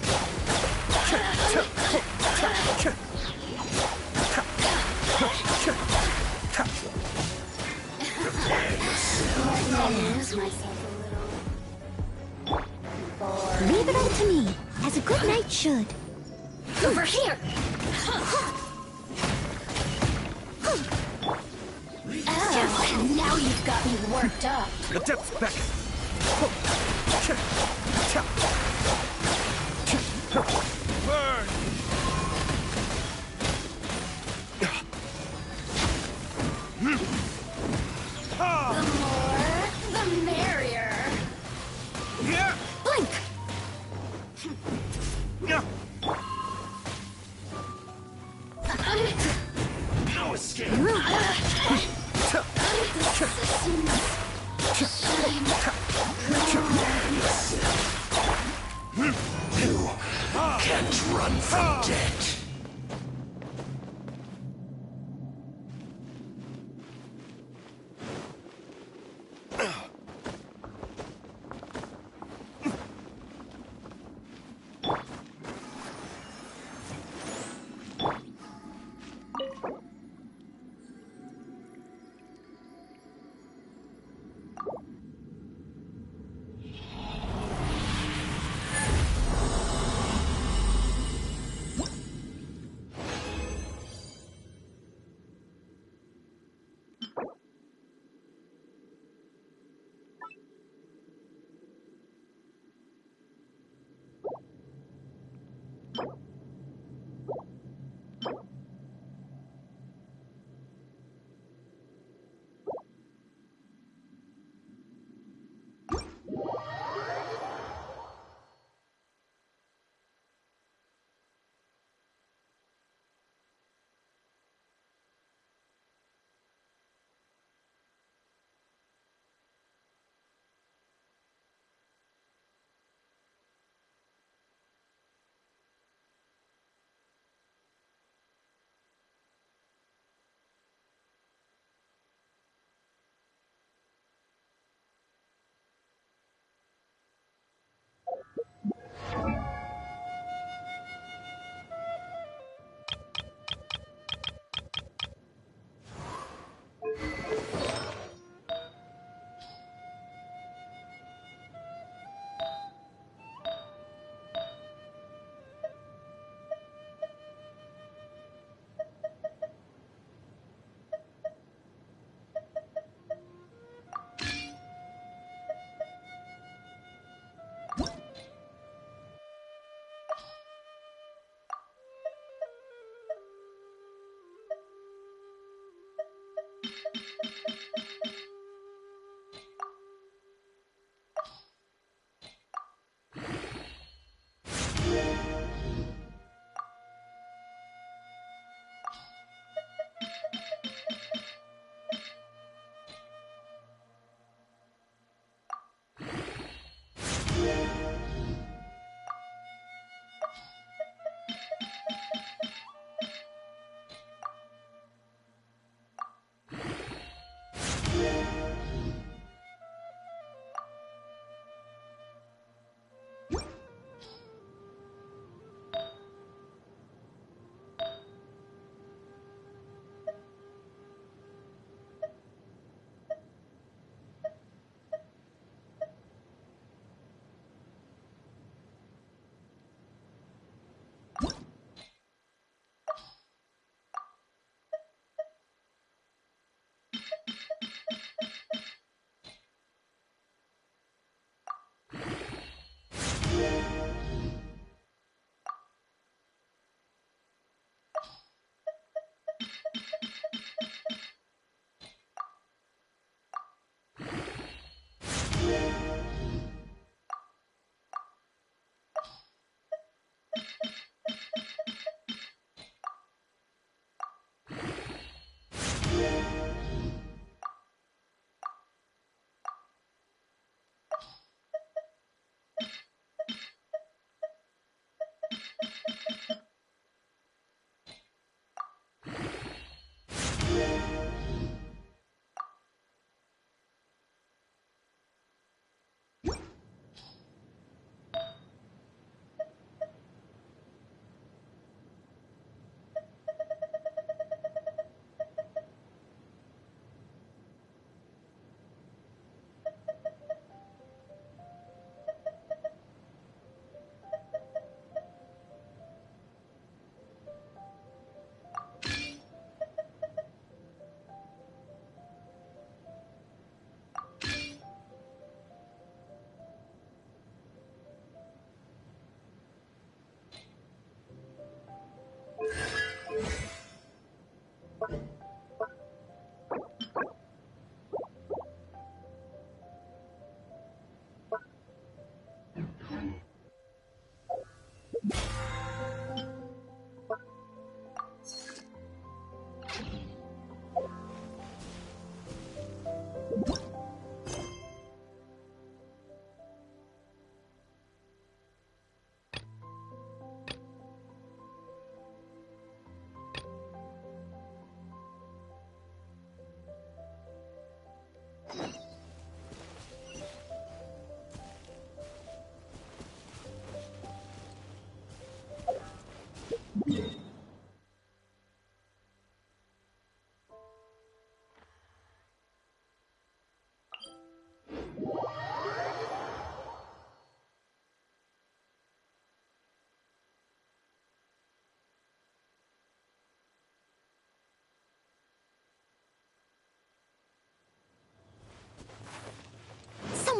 Leave it all to me, as a good knight should. Over here! Oh, now you've got me worked up. The depths back! Burn! The more, the merrier. Blink! No escape. You can't run from death.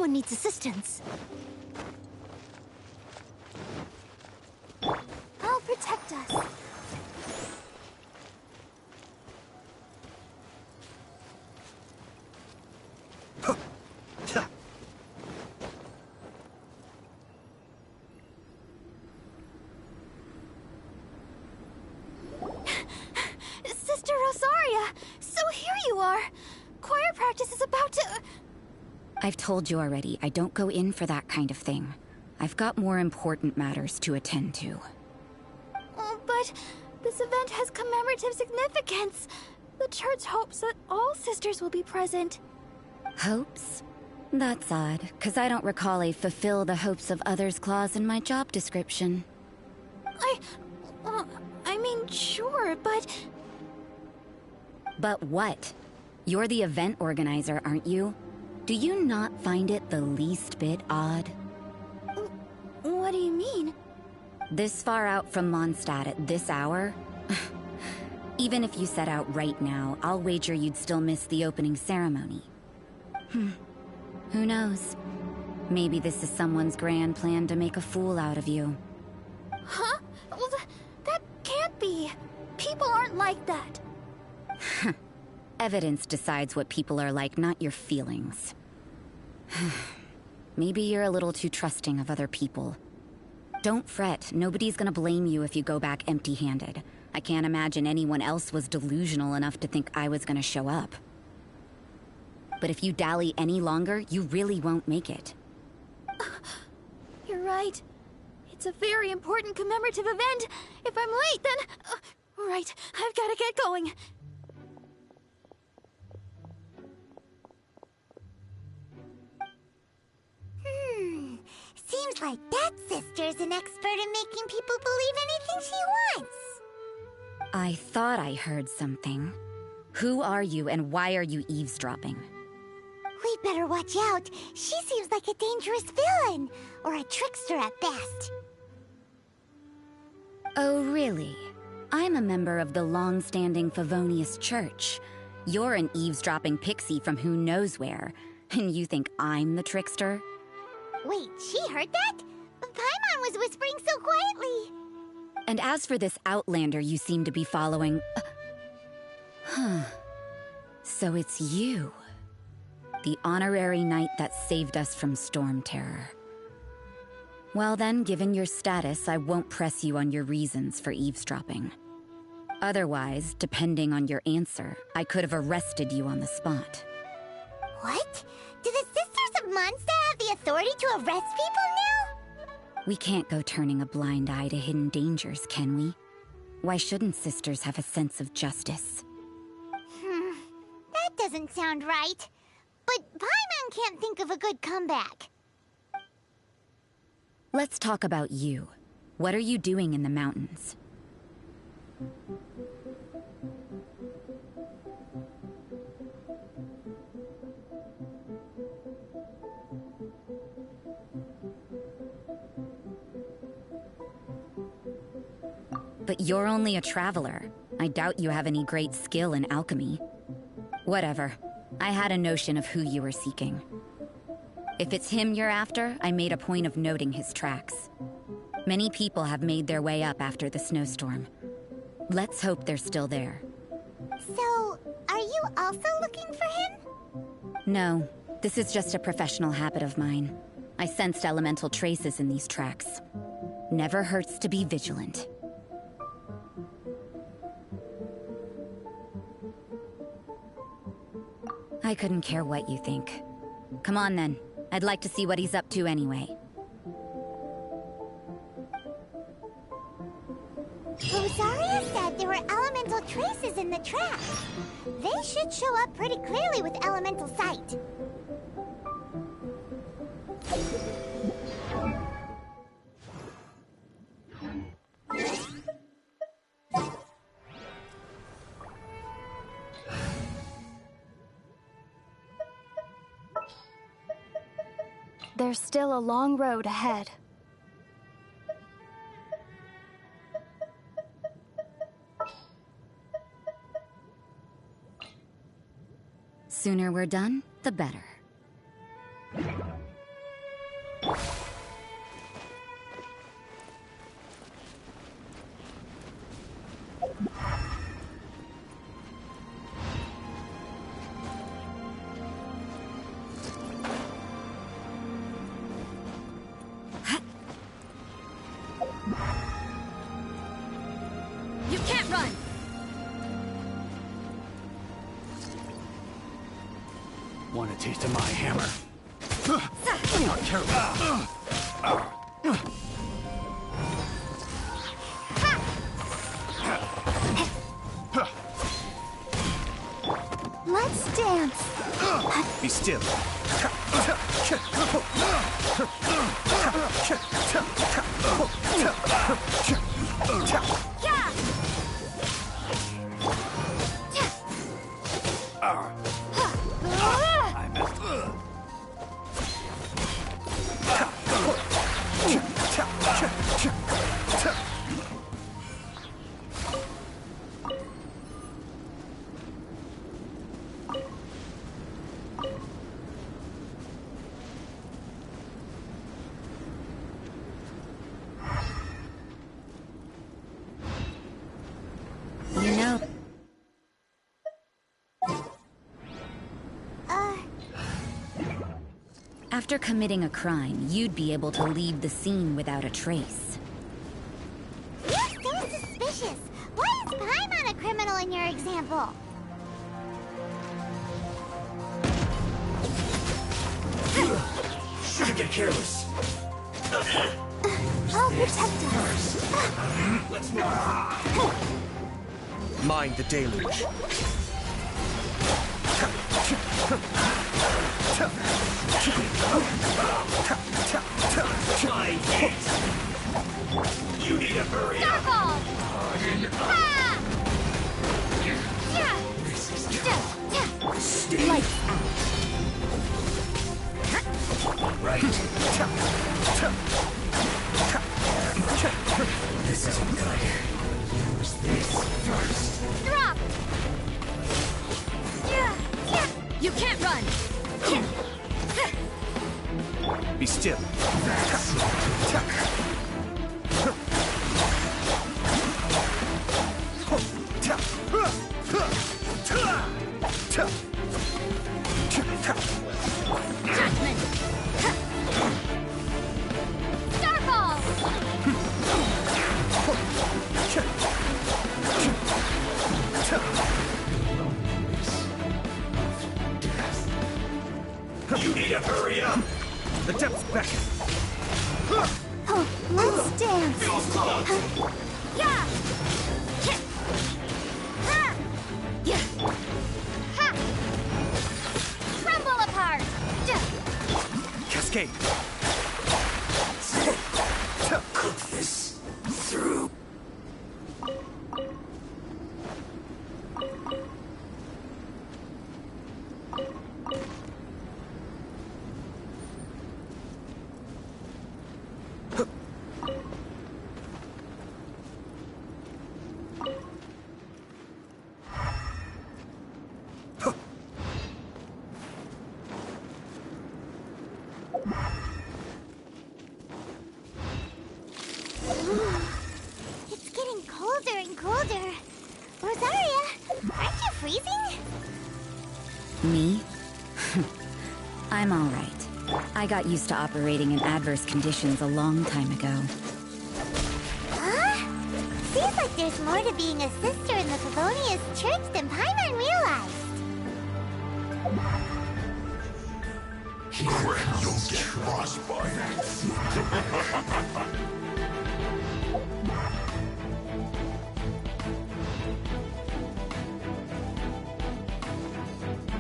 anyone needs assistance. I'll protect us. Sister Rosaria! So here you are! Choir practice is about to... I've told you already, I don't go in for that kind of thing. I've got more important matters to attend to. Oh, but this event has commemorative significance. The church hopes that all sisters will be present. Hopes? That's odd, because I don't recall a fulfill the hopes of others clause in my job description. I mean, sure, but... But what? You're the event organizer, aren't you? Do you not find it the least bit odd? What do you mean? This far out from Mondstadt at this hour? Even if you set out right now, I'll wager you'd still miss the opening ceremony. Who knows? Maybe this is someone's grand plan to make a fool out of you. Huh? Well, that can't be. People aren't like that. Evidence decides what people are like, not your feelings. Maybe you're a little too trusting of other people. Don't fret, nobody's gonna blame you if you go back empty-handed. I can't imagine anyone else was delusional enough to think I was gonna show up. But if you dally any longer, you really won't make it. You're right. It's a very important commemorative event. If I'm late, then... right, I've gotta get going. Seems like that sister's an expert in making people believe anything she wants. I thought I heard something. Who are you and why are you eavesdropping? We'd better watch out. She seems like a dangerous villain, or a trickster at best. Oh, really? I'm a member of the long-standing Favonius Church. You're an eavesdropping pixie from who knows where, and you think I'm the trickster? Wait, she heard that? Paimon was whispering so quietly. And as for this outlander you seem to be following... So it's you. The honorary knight that saved us from storm terror. Well then, given your status, I won't press you on your reasons for eavesdropping. Otherwise, depending on your answer, I could have arrested you on the spot. What? Do the Sisters of Mondstadt have the authority to arrest people now? We can't go turning a blind eye to hidden dangers, can we? Why shouldn't sisters have a sense of justice? That doesn't sound right. But Paimon can't think of a good comeback. Let's talk about you. What are you doing in the mountains? But you're only a traveler. I doubt you have any great skill in alchemy. Whatever. I had a notion of who you were seeking. If it's him you're after, I made a point of noting his tracks. Many people have made their way up after the snowstorm. Let's hope they're still there. So, are you also looking for him? No, this is just a professional habit of mine. I sensed elemental traces in these tracks. Never hurts to be vigilant. I couldn't care what you think. Come on then. I'd like to see what he's up to anyway. Rosaria said there were elemental traces in the tracks. They should show up pretty clearly with elemental sight. There's still a long road ahead. Sooner we're done, the better. You can't run! Want a taste of my hammer? Not careful. Let's dance. Be still. You know, after committing a crime, you'd be able to leave the scene without a trace. You seem suspicious. Why is Paimon a criminal in your example? Shouldn't get careless. I'll protect us. Let's move. Mind the deluge. Mind it. You need to hurry up. Starfall! Ah! Lights out. Right. This isn't good. Use this first. Drop! You can't run! Be still. Judgment! Starfall! You need to hurry up. The depths back. Oh, let's dance. Feels close. Yeah! Ha! Yeah! Ha! Crumble apart! Cascade. Cook this through. It's getting colder and colder. Rosaria, aren't you freezing? Me? I'm all right. I got used to operating in adverse conditions a long time ago. Huh? Seems like there's more to being a sister in the Favonius Church than Paimon realized. You'll get frostbite.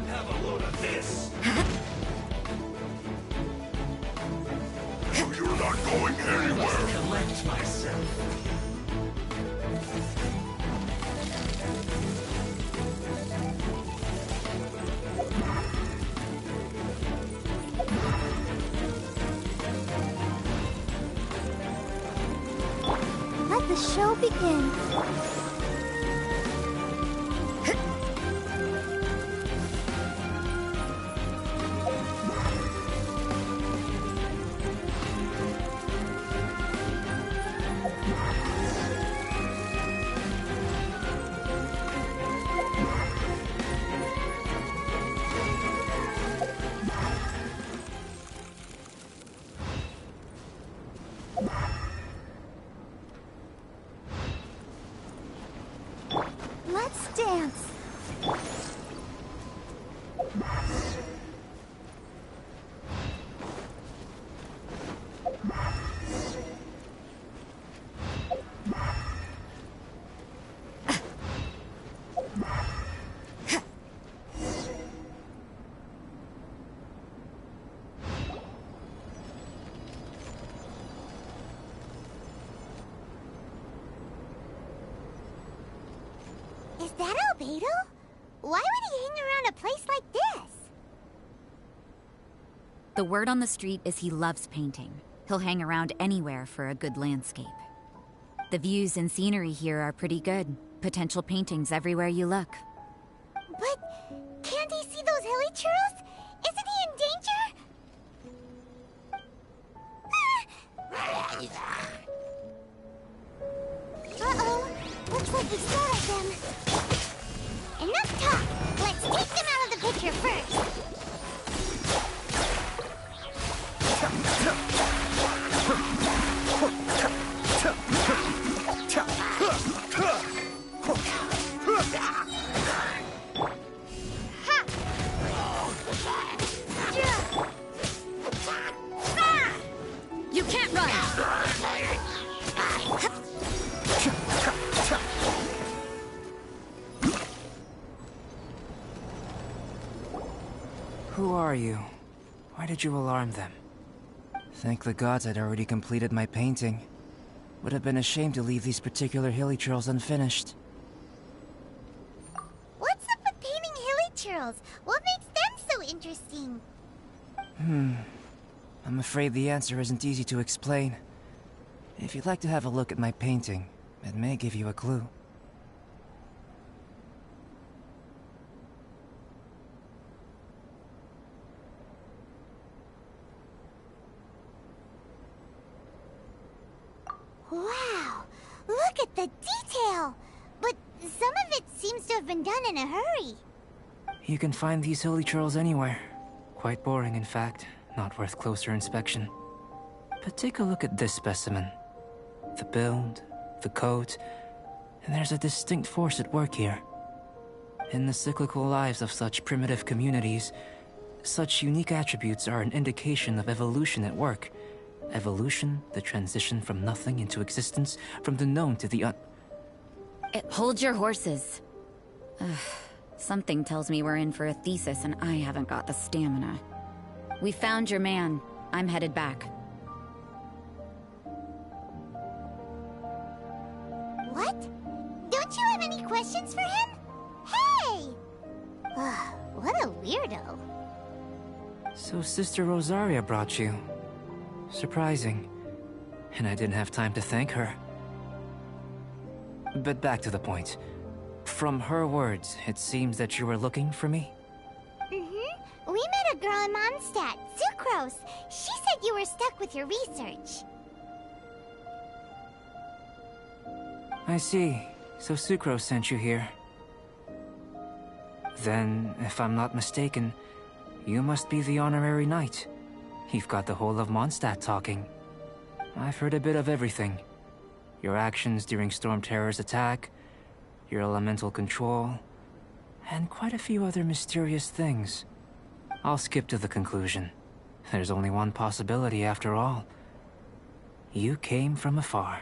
Have a load of this. You're not going anywhere. Collect myself. Let the show begin. dance! Is that Albedo? Why would he hang around a place like this? The word on the street is he loves painting. He'll hang around anywhere for a good landscape. The views and scenery here are pretty good. Potential paintings everywhere you look. But can't he see those hilly churros? Isn't he in danger? Uh-oh. Looks like he startled them. Enough talk. Let's take them out of the picture first. You can't run! Who are you? Why did you alarm them? Thank the gods I'd already completed my painting. Would have been a shame to leave these particular hilly churls unfinished. What's up with painting hilly churls? What makes them so interesting? I'm afraid the answer isn't easy to explain. If you'd like to have a look at my painting, it may give you a clue. Wow! Look at the detail! But some of it seems to have been done in a hurry. You can find these hilly churls anywhere. Quite boring, in fact. Not worth closer inspection. But take a look at this specimen. The build, the coat, and there's a distinct force at work here. In the cyclical lives of such primitive communities, such unique attributes are an indication of evolution at work. Evolution, the transition from nothing into existence, from the known to the Hold your horses. Ugh, something tells me we're in for a thesis and I haven't got the stamina. We found your man. I'm headed back. What? Don't you have any questions for him? Hey! What a weirdo. So Sister Rosaria brought you. Surprising. And I didn't have time to thank her. But back to the point. From her words, it seems that you were looking for me? We met a girl in Mondstadt, Sucrose. She said you were stuck with your research. I see. So Sucrose sent you here. Then, if I'm not mistaken, you must be the honorary knight. You've got the whole of Mondstadt talking. I've heard a bit of everything. Your actions during Storm Terror's attack, your elemental control, and quite a few other mysterious things. I'll skip to the conclusion. There's only one possibility after all. You came from afar.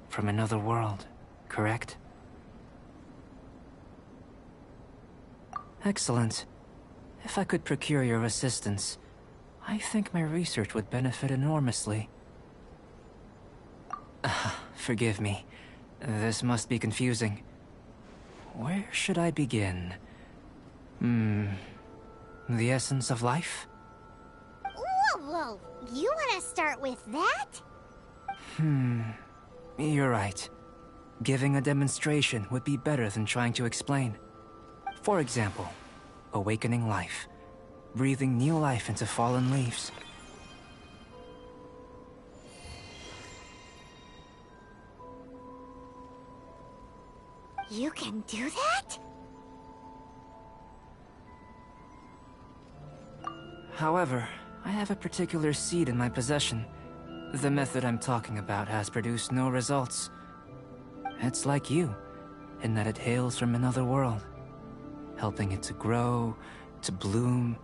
From another world, correct? Excellent. If I could procure your assistance, I think my research would benefit enormously. Forgive me. This must be confusing. Where should I begin? The essence of life? Whoa! You want to start with that? You're right. Giving a demonstration would be better than trying to explain. For example, awakening life. Breathing new life into fallen leaves. You can do that? However, I have a particular seed in my possession. The method I'm talking about has produced no results. It's like you. in that it hails from another world, helping it to grow, to bloom.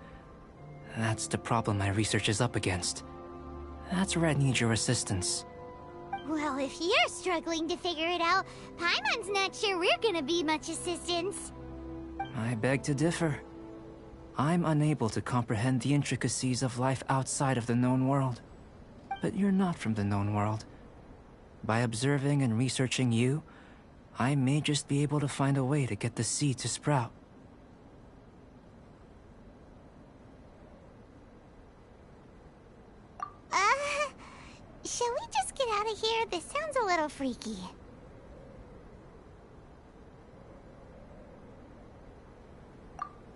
That's the problem my research is up against. That's where I need your assistance. Well, if you're struggling to figure it out, Paimon's not sure we're gonna be much assistance. I beg to differ. I'm unable to comprehend the intricacies of life outside of the known world. But you're not from the known world. By observing and researching you, I may just be able to find a way to get the seed to sprout. Shall we just get out of here? This sounds a little freaky.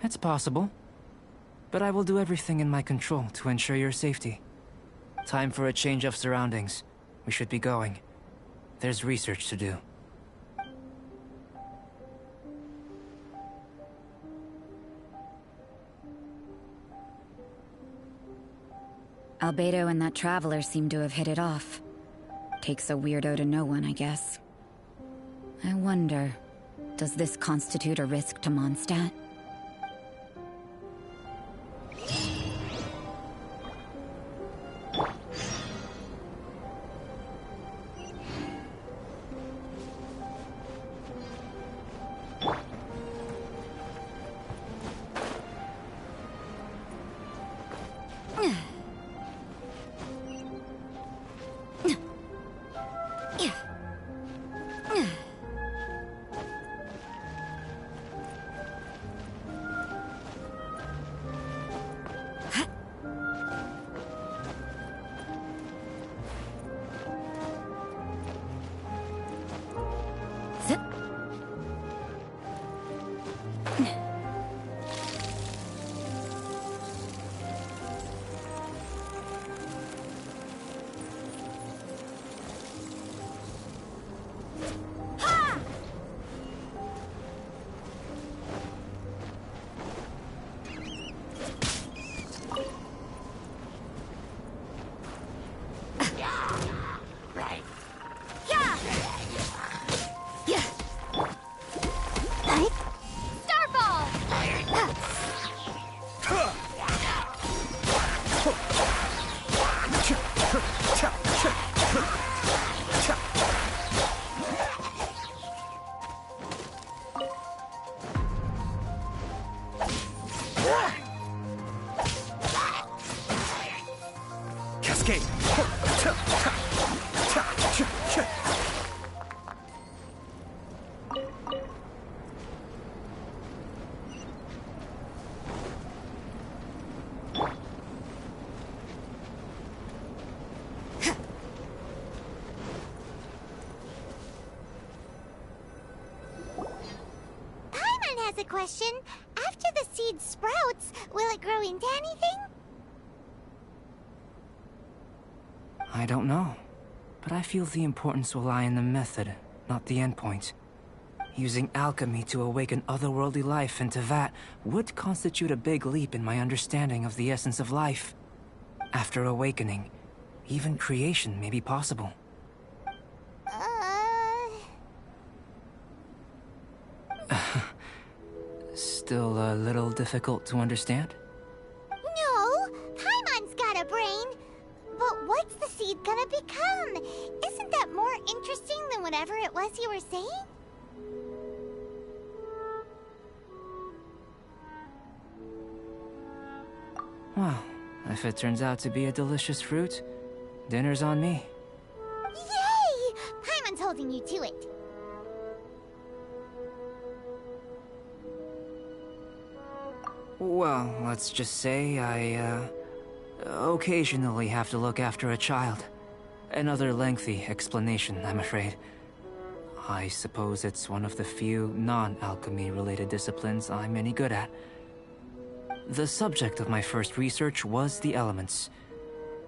It's possible. But I will do everything in my control to ensure your safety. Time for a change of surroundings. We should be going. There's research to do. Albedo and that traveler seem to have hit it off. Takes a weirdo to know one, I guess. I wonder, does this constitute a risk to Mondstadt? A question. After the seed sprouts, will it grow into anything? I don't know, but I feel the importance will lie in the method, not the endpoint. Using alchemy to awaken otherworldly life into that would constitute a big leap in my understanding of the essence of life. After awakening, even creation may be possible. Still a little difficult to understand? No! Paimon's got a brain! But what's the seed gonna become? Isn't that more interesting than whatever it was you were saying? Well, if it turns out to be a delicious fruit, dinner's on me. Yay! Paimon's holding you to it. Well, let's just say I, occasionally have to look after a child. Another lengthy explanation, I'm afraid. I suppose it's one of the few non-alchemy-related disciplines I'm any good at. The subject of my first research was the elements.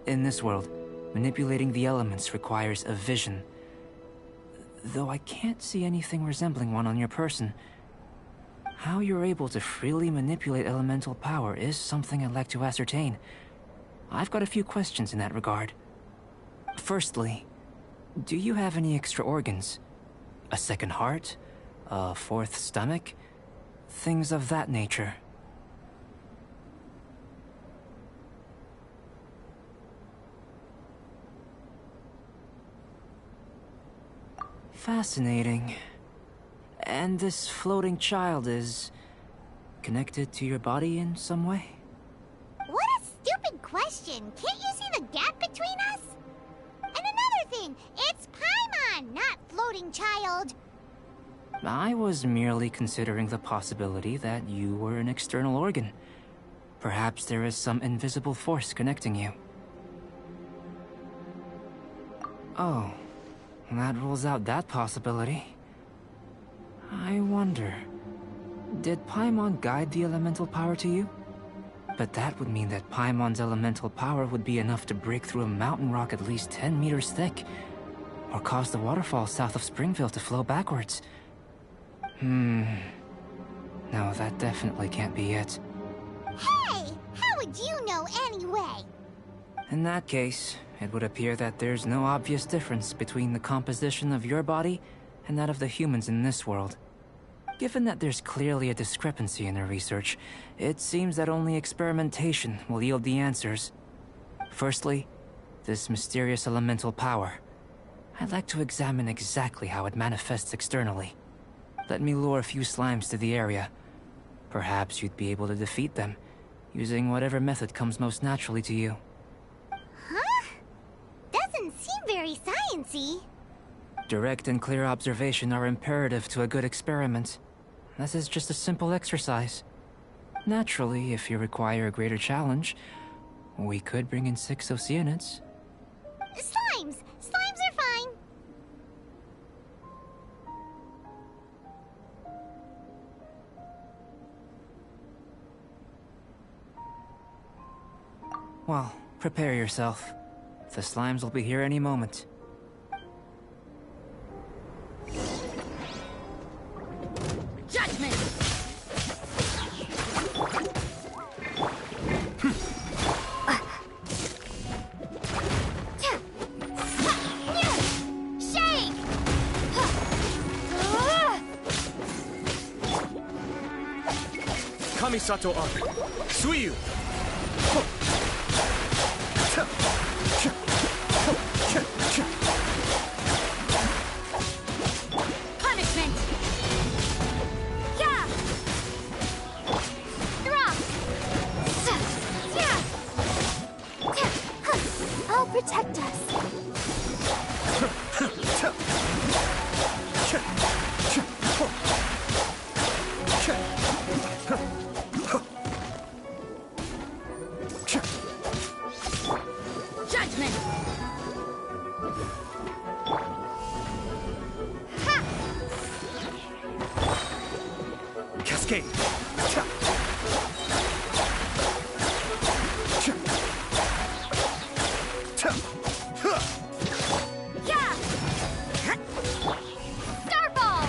In this world, manipulating the elements requires a vision. Though I can't see anything resembling one on your person, how you're able to freely manipulate elemental power is something I'd like to ascertain. I've got a few questions in that regard. Firstly, do you have any extra organs? A second heart? A fourth stomach? Things of that nature. Fascinating. And this floating child is connected to your body in some way? What a stupid question! Can't you see the gap between us? And another thing, it's Paimon, not floating child. I was merely considering the possibility that you were an external organ. Perhaps there is some invisible force connecting you. Oh, that rules out that possibility. I wonder, did Paimon guide the elemental power to you? But that would mean that Paimon's elemental power would be enough to break through a mountain rock at least 10 meters thick, or cause the waterfall south of Springville to flow backwards. No, that definitely can't be it. Hey! How would you know anyway? In that case, it would appear that there's no obvious difference between the composition of your body and that of the humans in this world. Given that there's clearly a discrepancy in their research, it seems that only experimentation will yield the answers. Firstly, this mysterious elemental power. I'd like to examine exactly how it manifests externally. Let me lure a few slimes to the area. Perhaps you'd be able to defeat them, using whatever method comes most naturally to you. Huh? Doesn't seem very sciencey. Direct and clear observation are imperative to a good experiment. This is just a simple exercise. Naturally, if you require a greater challenge, we could bring in 6 Oceanids. Slimes! Slimes are fine. Well, prepare yourself. The slimes will be here any moment. Judgment! Shake! Kamisato Arc. Suiyu! Punishment! Yeah! Drop! I'll protect us. Judgment! Cascade! Yeah! Starball!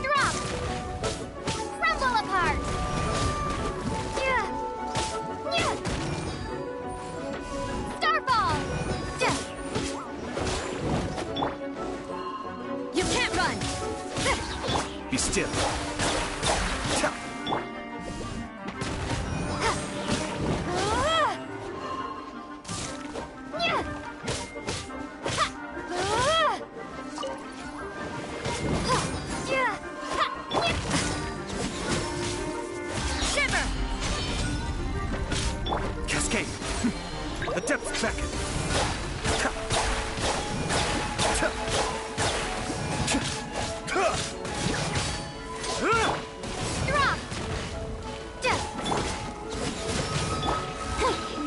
Drop! Crumble apart! Starball! You can't run! Be still. Shiver! Cascade! The depth beckon! Drop!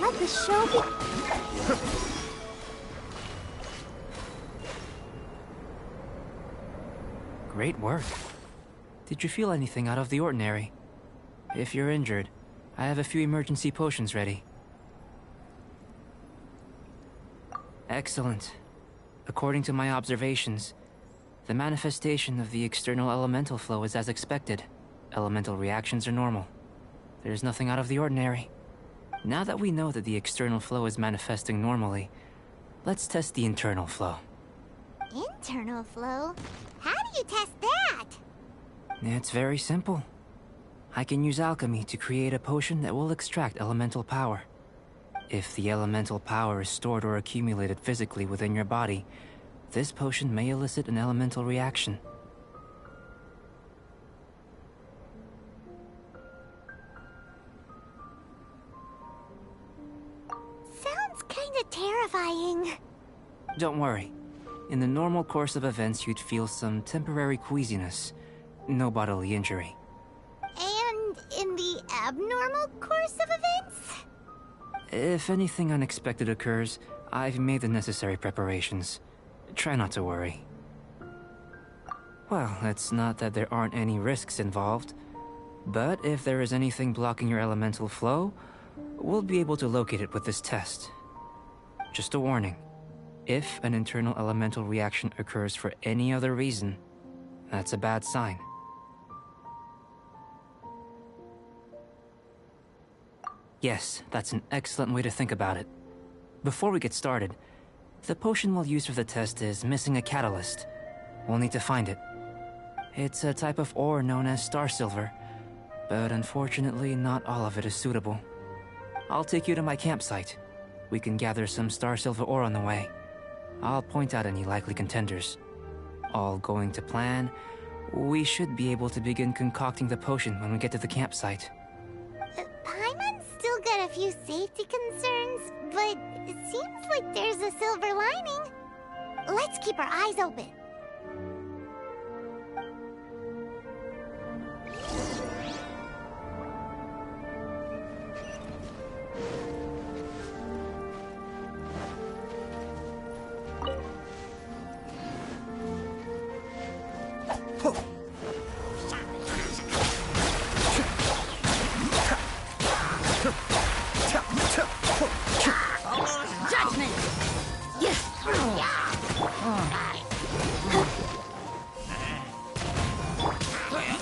Let the show be. Great work. Did you feel anything out of the ordinary? If you're injured, I have a few emergency potions ready. Excellent. According to my observations, the manifestation of the external elemental flow is as expected. Elemental reactions are normal. There's nothing out of the ordinary. Now that we know that the external flow is manifesting normally, let's test the internal flow. Internal flow? How do you test that? It's very simple. I can use alchemy to create a potion that will extract elemental power. If the elemental power is stored or accumulated physically within your body, this potion may elicit an elemental reaction. Sounds kinda terrifying. Don't worry. In the normal course of events, you'd feel some temporary queasiness. No bodily injury. And in the abnormal course of events? If anything unexpected occurs, I've made the necessary preparations. Try not to worry. Well, it's not that there aren't any risks involved. But if there is anything blocking your elemental flow, we'll be able to locate it with this test. Just a warning. If an internal elemental reaction occurs for any other reason, that's a bad sign. Yes, that's an excellent way to think about it. Before we get started, the potion we'll use for the test is missing a catalyst. We'll need to find it. It's a type of ore known as star silver, but unfortunately not all of it is suitable. I'll take you to my campsite. We can gather some star silver ore on the way. I'll point out any likely contenders. All going to plan, we should be able to begin concocting the potion when we get to the campsite. Paimon's still got a few safety concerns, but it seems like there's a silver lining. Let's keep our eyes open.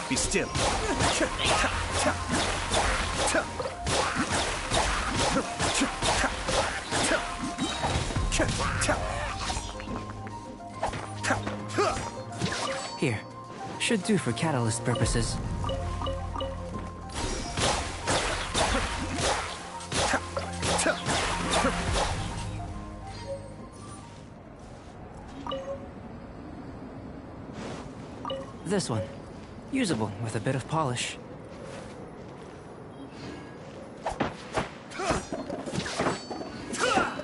Be still. Here. Should do for catalyst purposes. This one. Usable with a bit of polish.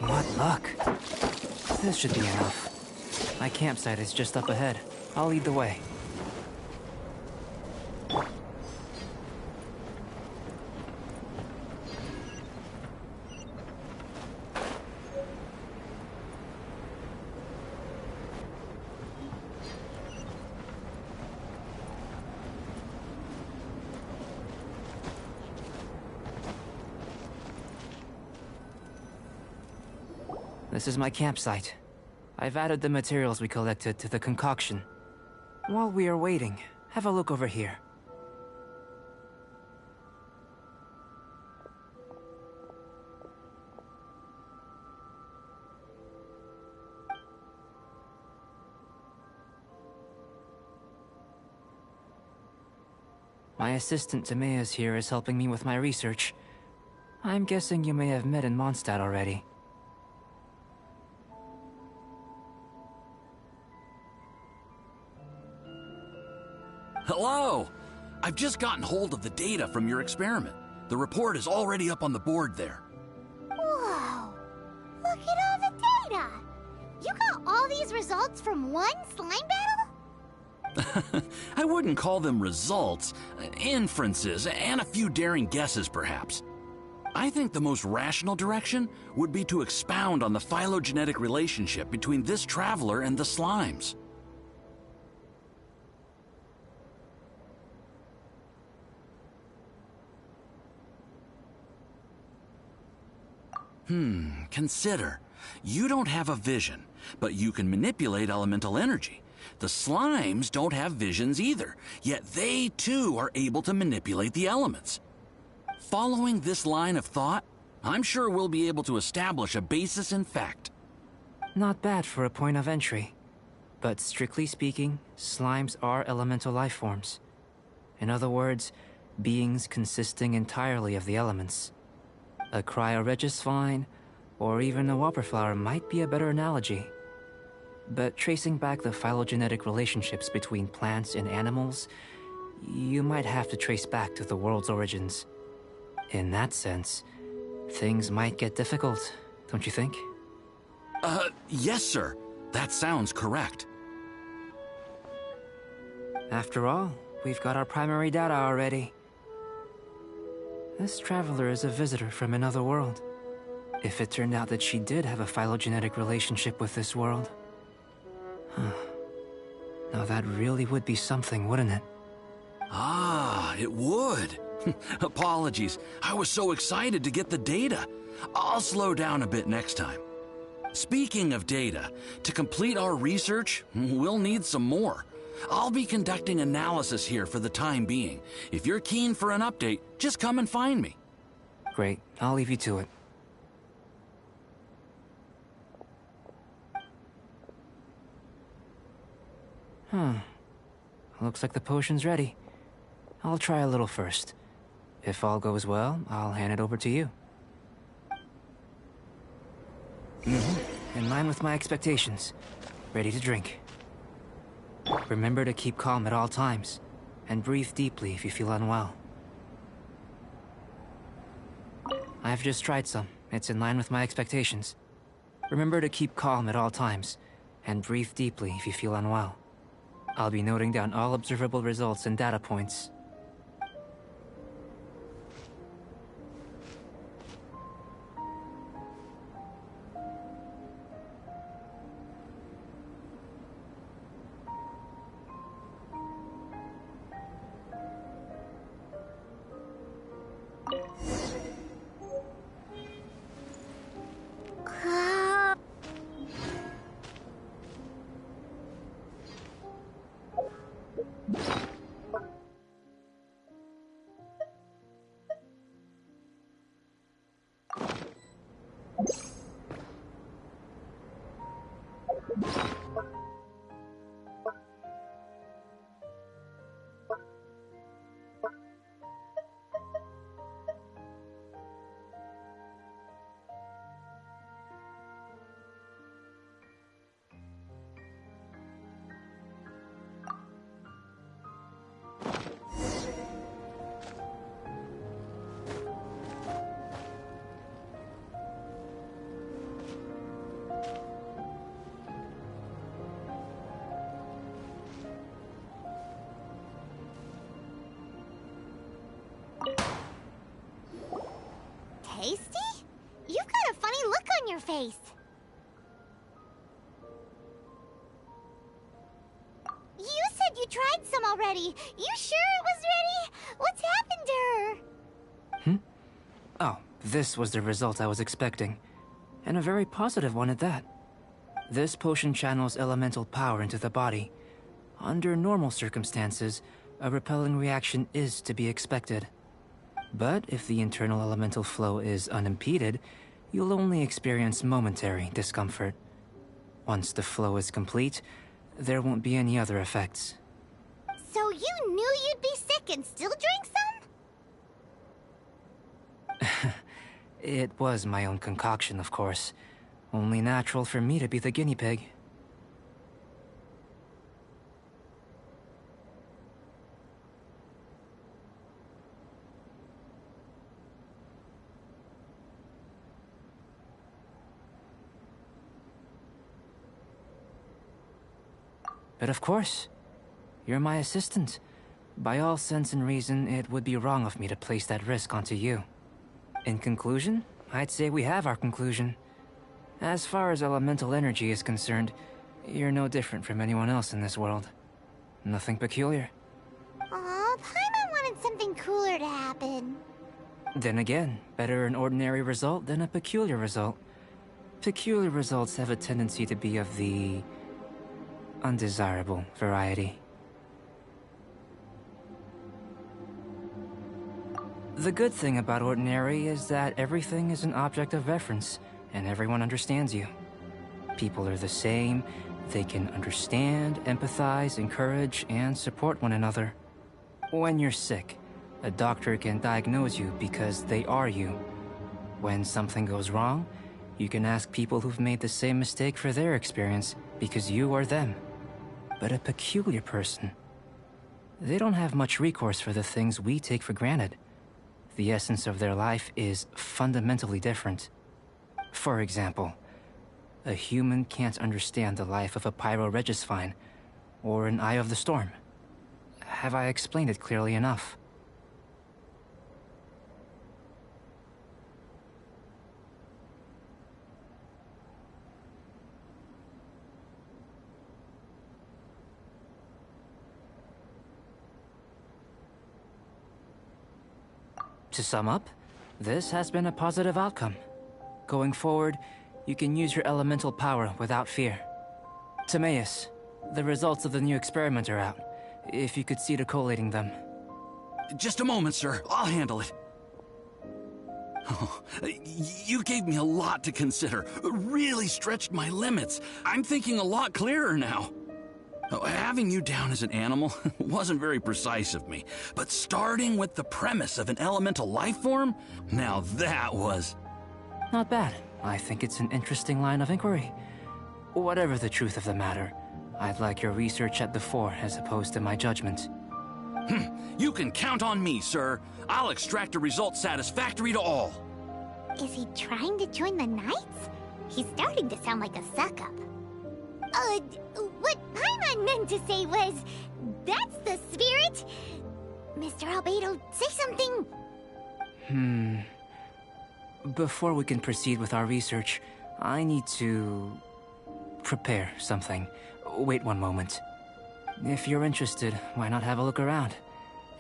What luck. This should be enough. My campsite is just up ahead. I'll lead the way. This is my campsite. I've added the materials we collected to the concoction. While we are waiting, have a look over here. My assistant Timaeus here is helping me with my research. I'm guessing you may have met in Mondstadt already. Hello! I've just gotten hold of the data from your experiment. The report is already up on the board there. Whoa! Look at all the data! You got all these results from one slime battle? I wouldn't call them results, inferences, and a few daring guesses perhaps. I think the most rational direction would be to expound on the phylogenetic relationship between this traveler and the slimes. Consider. You don't have a vision, but you can manipulate elemental energy. The slimes don't have visions either, yet they too are able to manipulate the elements. Following this line of thought, I'm sure we'll be able to establish a basis in fact. Not bad for a point of entry. But strictly speaking, slimes are elemental life forms. In other words, beings consisting entirely of the elements. A cryoregisvine, or even a whopperflower might be a better analogy. But tracing back the phylogenetic relationships between plants and animals, you might have to trace back to the world's origins. In that sense, things might get difficult, don't you think? Yes, sir. That sounds correct. After all, we've got our primary data already. This traveler is a visitor from another world. If it turned out that she did have a phylogenetic relationship with this world... Now that really would be something, wouldn't it? Ah, it would. Apologies. I was so excited to get the data. I'll slow down a bit next time. Speaking of data, to complete our research, we'll need some more. I'll be conducting analysis here for the time being. If you're keen for an update, just come and find me. Great. I'll leave you to it. Looks like the potion's ready. I'll try a little first. If all goes well, I'll hand it over to you. In line with my expectations. Ready to drink. Remember to keep calm at all times, and breathe deeply if you feel unwell. I've just tried some. It's in line with my expectations. Remember to keep calm at all times, and breathe deeply if you feel unwell. I'll be noting down all observable results and data points. Tasty? You've got a funny look on your face. You said you tried some already. You sure it was ready? What's happened to her? Oh, this was the result I was expecting. And a very positive one at that. This potion channels elemental power into the body. Under normal circumstances, a repelling reaction is to be expected. But if the internal elemental flow is unimpeded, you'll only experience momentary discomfort. Once the flow is complete, there won't be any other effects. So you knew you'd be sick and still drank some? It was my own concoction, of course. Only natural for me to be the guinea pig. But of course, you're my assistant. By all sense and reason, it would be wrong of me to place that risk onto you. In conclusion, I'd say we have our conclusion. As far as elemental energy is concerned, you're no different from anyone else in this world. Nothing peculiar. Aw, Paimon wanted something cooler to happen. Then again, better an ordinary result than a peculiar result. Peculiar results have a tendency to be of the undesirable variety. The good thing about Ordinary is that everything is an object of reference, and everyone understands you. People are the same. They can understand, empathize, encourage, and support one another. When you're sick, a doctor can diagnose you because they are you. When something goes wrong, you can ask people who've made the same mistake for their experience because you are them. But a peculiar person, they don't have much recourse for the things we take for granted. The essence of their life is fundamentally different. For example, a human can't understand the life of a Pyro-Regisvine or an Eye of the Storm. Have I explained it clearly enough? To sum up, this has been a positive outcome. Going forward, you can use your elemental power without fear. Timaeus, the results of the new experiment are out. If you could see to collating them. Just a moment, sir. I'll handle it. Oh, you gave me a lot to consider. Really stretched my limits. I'm thinking a lot clearer now. Having you down as an animal wasn't very precise of me, but starting with the premise of an elemental life form, now that was... Not bad. I think it's an interesting line of inquiry. Whatever the truth of the matter, I'd like your research at the fore as opposed to my judgment. You can count on me, sir. I'll extract a result satisfactory to all. Is he trying to join the Knights? He's starting to sound like a suck-up. What Paimon meant to say was, that's the spirit. Mr. Albedo, say something. Before we can proceed with our research, I need to... prepare something. Wait one moment. If you're interested, why not have a look around?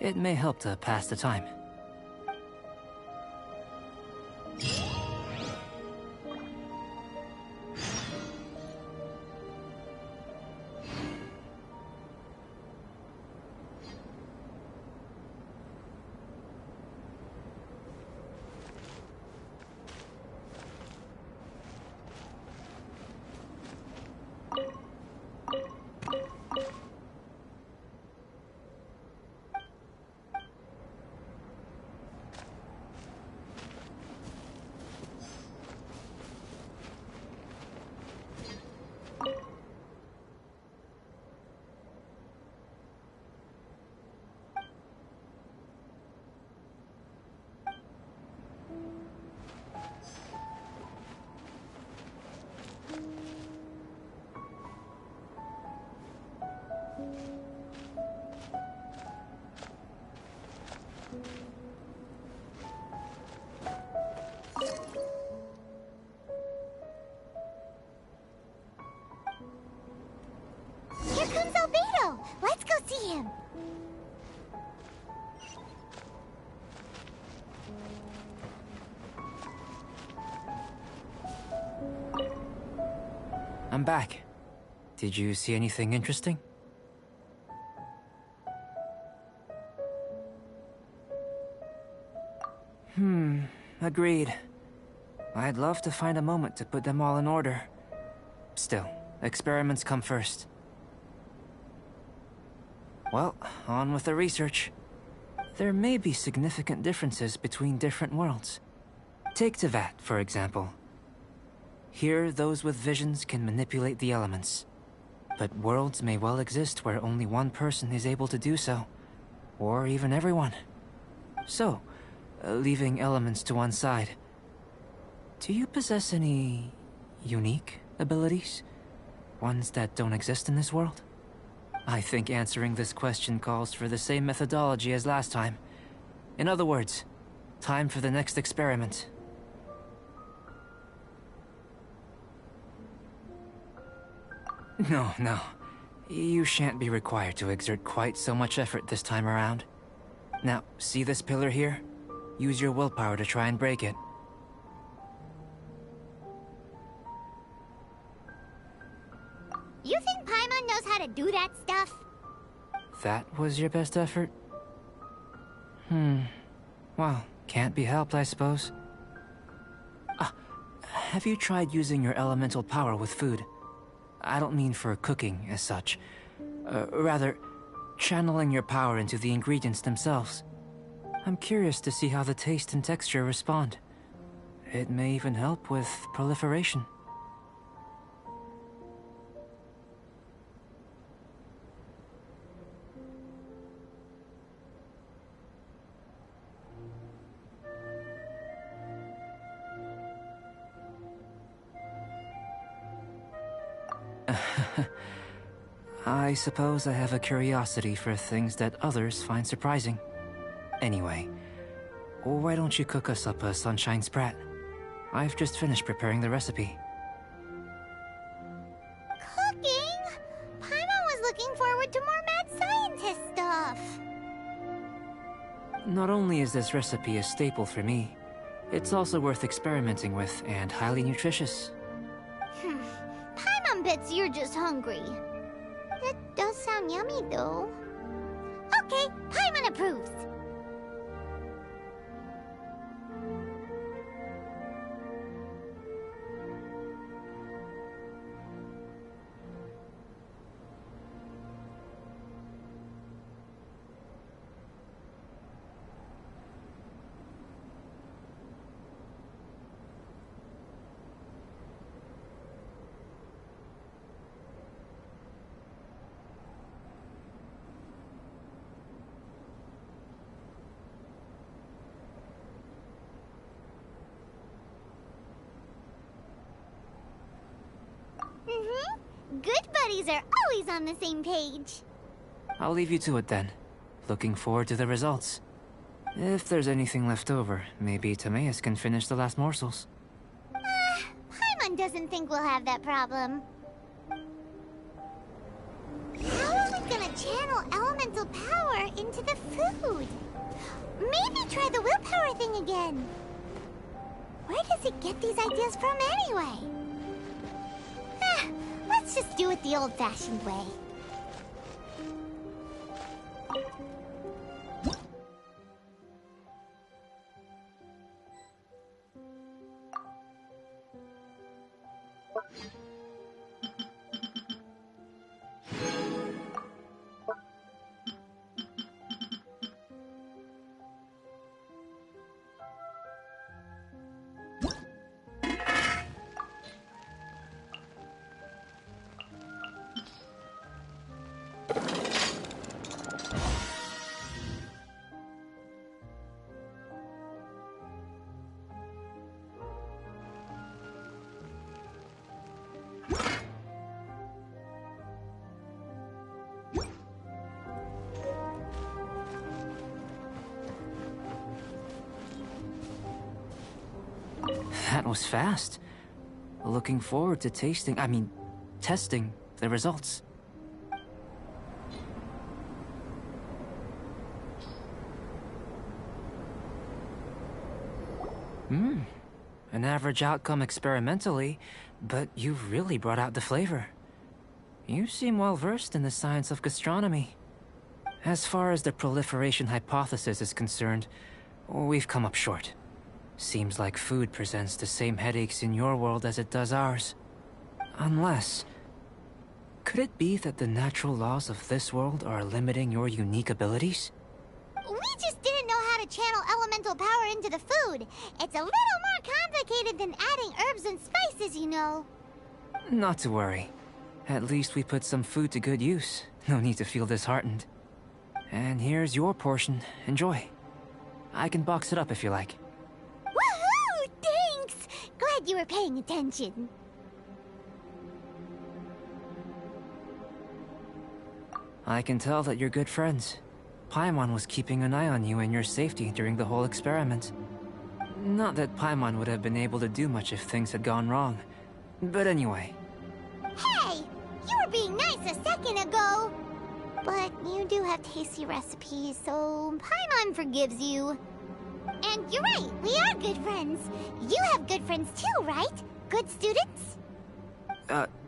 It may help to pass the time. Here comes Albedo. Let's go see him. I'm back. Did you see anything interesting? Agreed. I'd love to find a moment to put them all in order. Still, experiments come first. Well, on with the research. There may be significant differences between different worlds. Take Tevat, for example. Here, those with visions can manipulate the elements. But worlds may well exist where only one person is able to do so. Or even everyone. So, leaving elements to one side, do you possess any unique abilities? Ones that don't exist in this world? I think answering this question calls for the same methodology as last time. In other words, time for the next experiment. No. You shan't be required to exert quite so much effort this time around. Now, see this pillar here? Use your willpower to try and break it. You think Paimon knows how to do that stuff? That was your best effort? Well, can't be helped, I suppose. Have you tried using your elemental power with food? I don't mean for cooking, as such. Rather, channeling your power into the ingredients themselves. I'm curious to see how the taste and texture respond. It may even help with proliferation. I suppose I have a curiosity for things that others find surprising. Anyway, why don't you cook us up a sunshine sprat? I've just finished preparing the recipe. Cooking? Paimon was looking forward to more mad scientist stuff. Not only is this recipe a staple for me, it's also worth experimenting with and highly nutritious. Paimon bets you're just hungry. It does sound yummy, though. Okay, Paimon approves. Good buddies are always on the same page. I'll leave you to it then. Looking forward to the results. If there's anything left over, maybe Timaeus can finish the last morsels. Paimon doesn't think we'll have that problem. How are we gonna channel elemental power into the food? Maybe try the willpower thing again. Where does it get these ideas from anyway? Let's just do it the old-fashioned way. That was fast. Looking forward to testing the results. An average outcome experimentally, but you've really brought out the flavor. You seem well versed in the science of gastronomy. As far as the proliferation hypothesis is concerned, we've come up short. Seems like food presents the same headaches in your world as it does ours. Unless... could it be that the natural laws of this world are limiting your unique abilities? We just didn't know how to channel elemental power into the food. It's a little more complicated than adding herbs and spices, you know. Not to worry. At least we put some food to good use. No need to feel disheartened. And here's your portion. Enjoy. I can box it up if you like. Woohoo! Thanks! Glad you were paying attention. I can tell that you're good friends. Paimon was keeping an eye on you and your safety during the whole experiment. Not that Paimon would have been able to do much if things had gone wrong. But anyway. Hey! You were being nice a second ago! But you do have tasty recipes, so Paimon forgives you. And you're right, we are good friends. You have good friends too, right? Good students?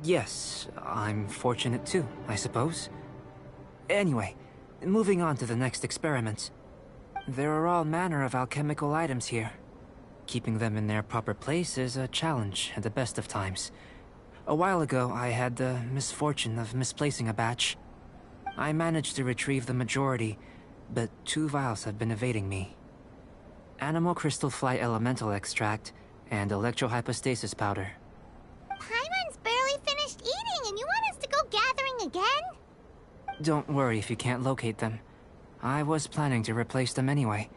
Yes. I'm fortunate too, I suppose. Anyway, moving on to the next experiment. There are all manner of alchemical items here. Keeping them in their proper place is a challenge at the best of times. A while ago, I had the misfortune of misplacing a batch. I managed to retrieve the majority, but 2 vials have been evading me. Animal crystal fly elemental extract and electrohypostasis powder. Paimon's barely finished eating and you want us to go gathering again? Don't worry if you can't locate them. I was planning to replace them anyway.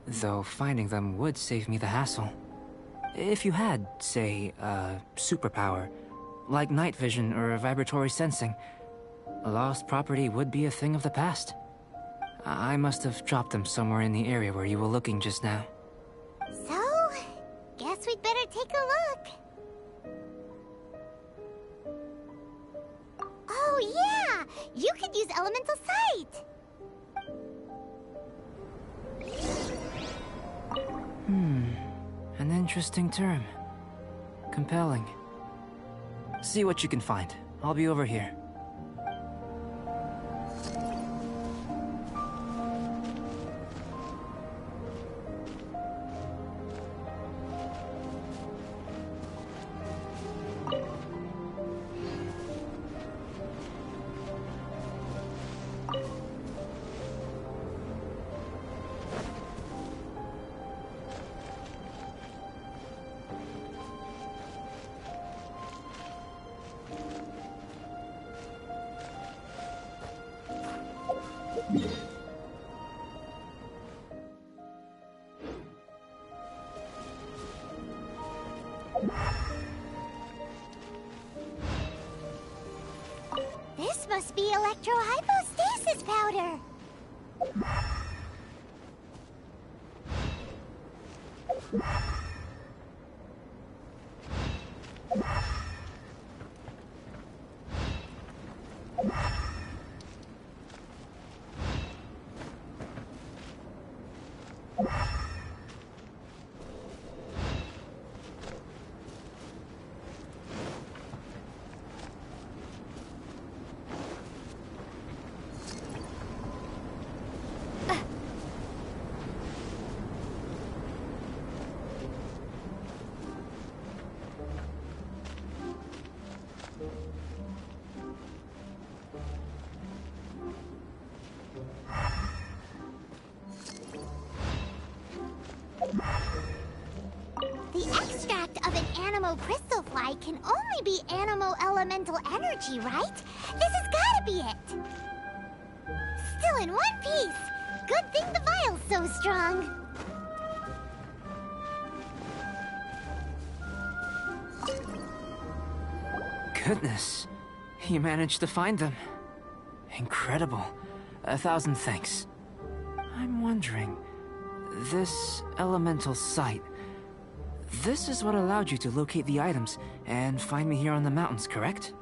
Though finding them would save me the hassle. If you had, say, a superpower, like night vision or vibratory sensing, lost property would be a thing of the past. I must have dropped them somewhere in the area where you were looking just now. So, guess we'd better take a look. Oh yeah! You could use elemental sight! An interesting term. Compelling. See what you can find. I'll be over here. This must be electrohypostasis powder! The extract of an animo crystal fly can only be animo elemental energy, right? This has gotta be it! Still in one piece! Good thing the vial's so strong! Goodness. You managed to find them. Incredible. 1,000 thanks. I'm wondering... This elemental sight... This is what allowed you to locate the items and find me here on the mountains, correct?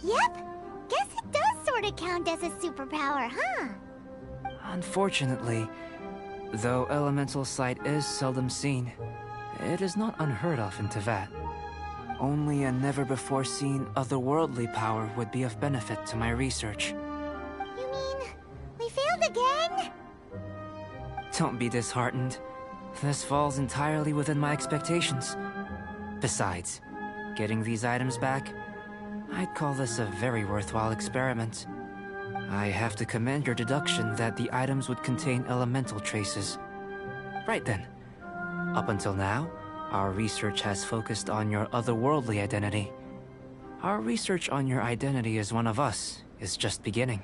Yep! Guess it does sorta count as a superpower, huh? Unfortunately, though elemental sight is seldom seen, it is not unheard of in Teyvat. Only a never-before-seen otherworldly power would be of benefit to my research. You mean, we failed again? Don't be disheartened. This falls entirely within my expectations. Besides, getting these items back, I'd call this a very worthwhile experiment. I have to commend your deduction that the items would contain elemental traces. Right then. Up until now, our research has focused on your otherworldly identity. Our research on your identity as one of us is just beginning.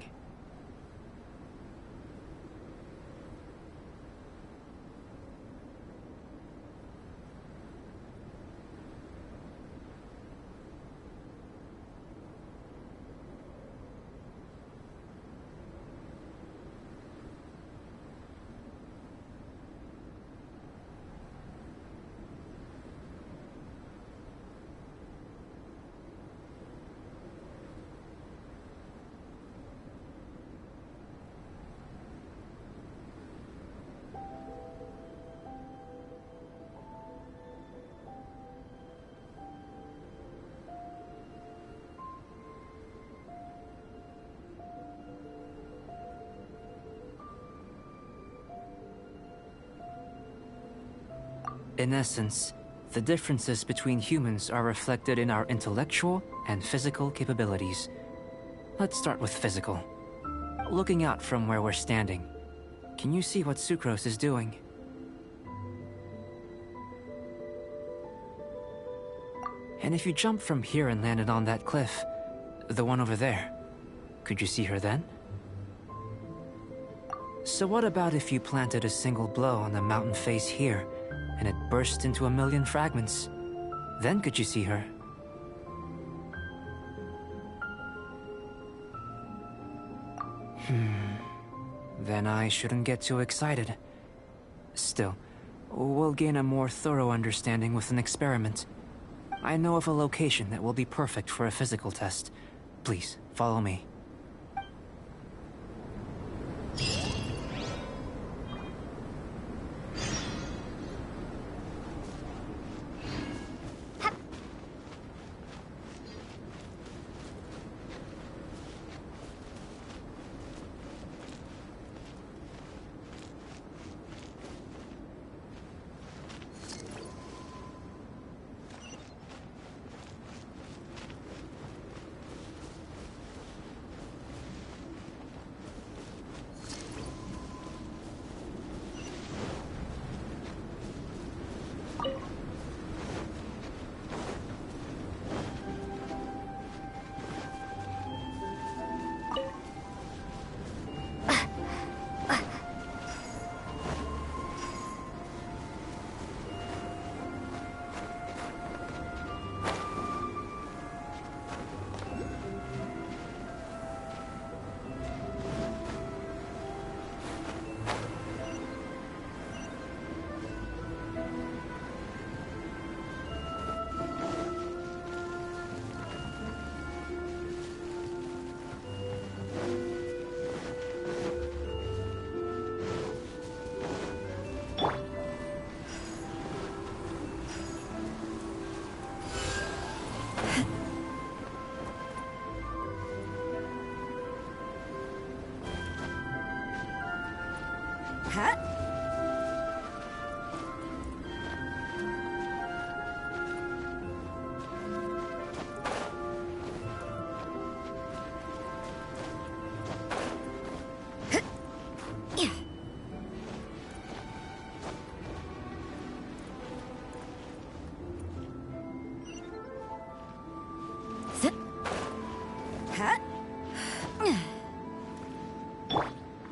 In essence, the differences between humans are reflected in our intellectual and physical capabilities. Let's start with physical. Looking out from where we're standing, can you see what Sucrose is doing? And if you jumped from here and landed on that cliff, the one over there, could you see her then? So what about if you planted a single blow on the mountain face here, and it burst into 1,000,000 fragments? Then could you see her? Then I shouldn't get too excited. Still, we'll gain a more thorough understanding with an experiment. I know of a location that will be perfect for a physical test. Please, follow me.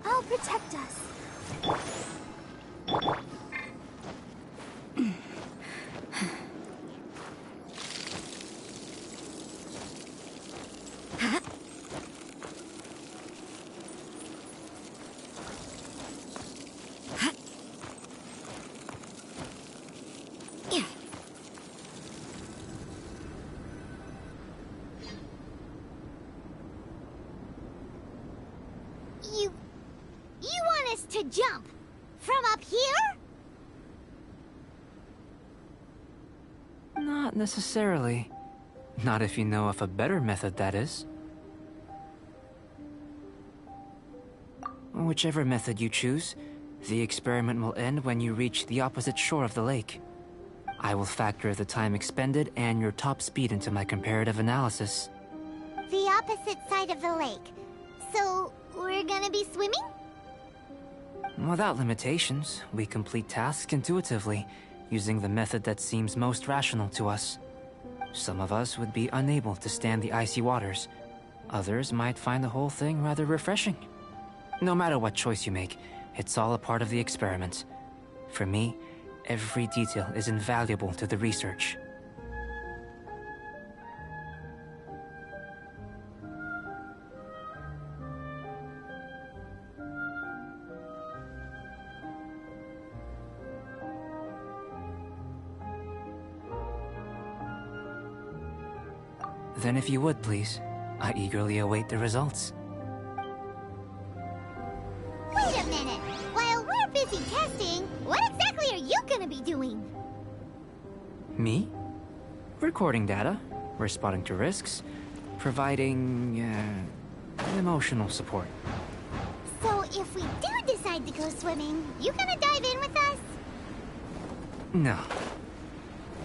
I'll protect us. You want us to jump from up here? Not necessarily. Not if you know of a better method, that is. Whichever method you choose, the experiment will end when you reach the opposite shore of the lake. I will factor the time expended and your top speed into my comparative analysis. The opposite side of the lake. So, we're gonna be swimming? Without limitations, we complete tasks intuitively, using the method that seems most rational to us. Some of us would be unable to stand the icy waters. Others might find the whole thing rather refreshing. No matter what choice you make, it's all a part of the experiment. For me, every detail is invaluable to the research. Then if you would, please, I eagerly await the results. Wait a minute! While we're busy testing, what exactly are you gonna be doing? Me? Recording data, responding to risks, providing, emotional support. So if we do decide to go swimming, you gonna dive in with us? No.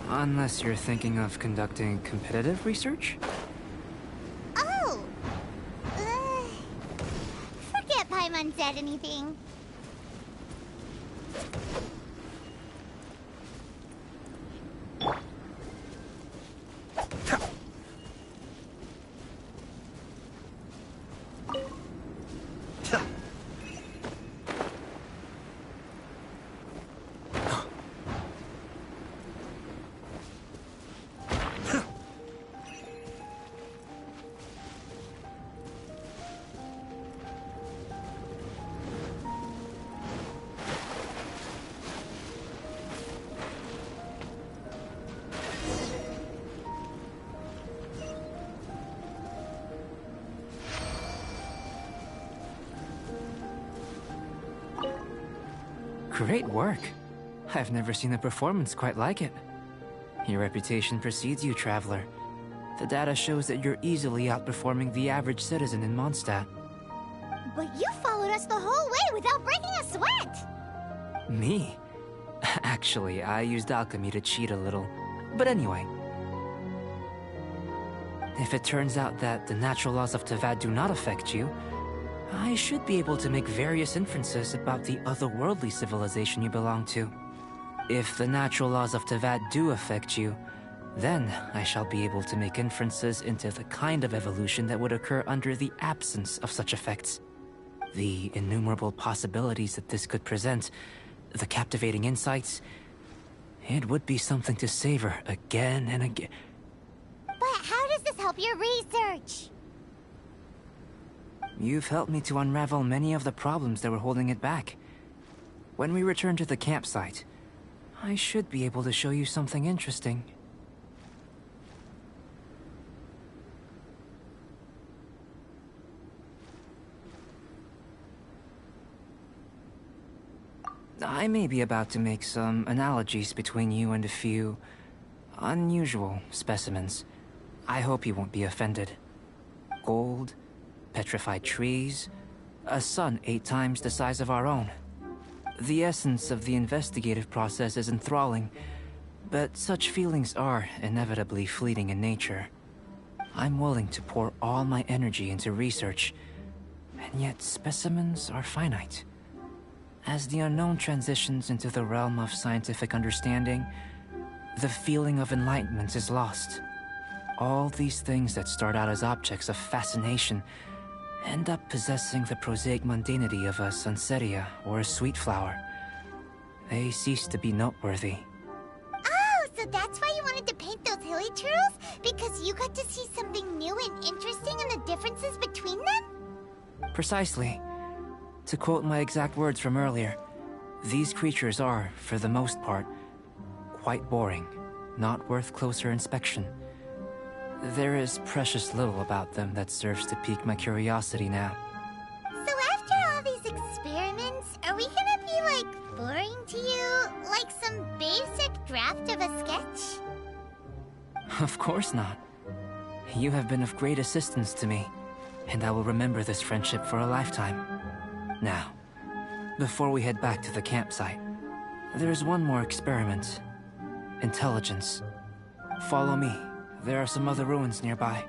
Unless you're thinking of conducting competitive research? Oh! Forget Paimon said anything. Great work. I've never seen a performance quite like it. Your reputation precedes you, Traveler. The data shows that you're easily outperforming the average citizen in Mondstadt. But you followed us the whole way without breaking a sweat! Me? Actually, I used alchemy to cheat a little. But anyway. If it turns out that the natural laws of Teyvat do not affect you, I should be able to make various inferences about the otherworldly civilization you belong to. If the natural laws of Teyvat do affect you, then I shall be able to make inferences into the kind of evolution that would occur under the absence of such effects. The innumerable possibilities that this could present, the captivating insights, it would be something to savor again and again. But how does this help your research? You've helped me to unravel many of the problems that were holding it back. When we return to the campsite, I should be able to show you something interesting. I may be about to make some analogies between you and a few unusual specimens. I hope you won't be offended. Gold, petrified trees, a sun 8 times the size of our own. The essence of the investigative process is enthralling, but such feelings are inevitably fleeting in nature. I'm willing to pour all my energy into research, and yet specimens are finite. As the unknown transitions into the realm of scientific understanding, the feeling of enlightenment is lost. All these things that start out as objects of fascination end up possessing the prosaic mundanity of a sunsetia or a sweet flower. They cease to be noteworthy. Oh, so that's why you wanted to paint those hilly turtles? Because you got to see something new and interesting and the differences between them? Precisely. To quote my exact words from earlier, these creatures are, for the most part, quite boring, not worth closer inspection. There is precious little about them that serves to pique my curiosity now. So after all these experiments, are we gonna be, like, boring to you? Like some basic draft of a sketch? Of course not. You have been of great assistance to me, and I will remember this friendship for a lifetime. Now, before we head back to the campsite, there is one more experiment. Intelligence. Follow me. There are some other ruins nearby.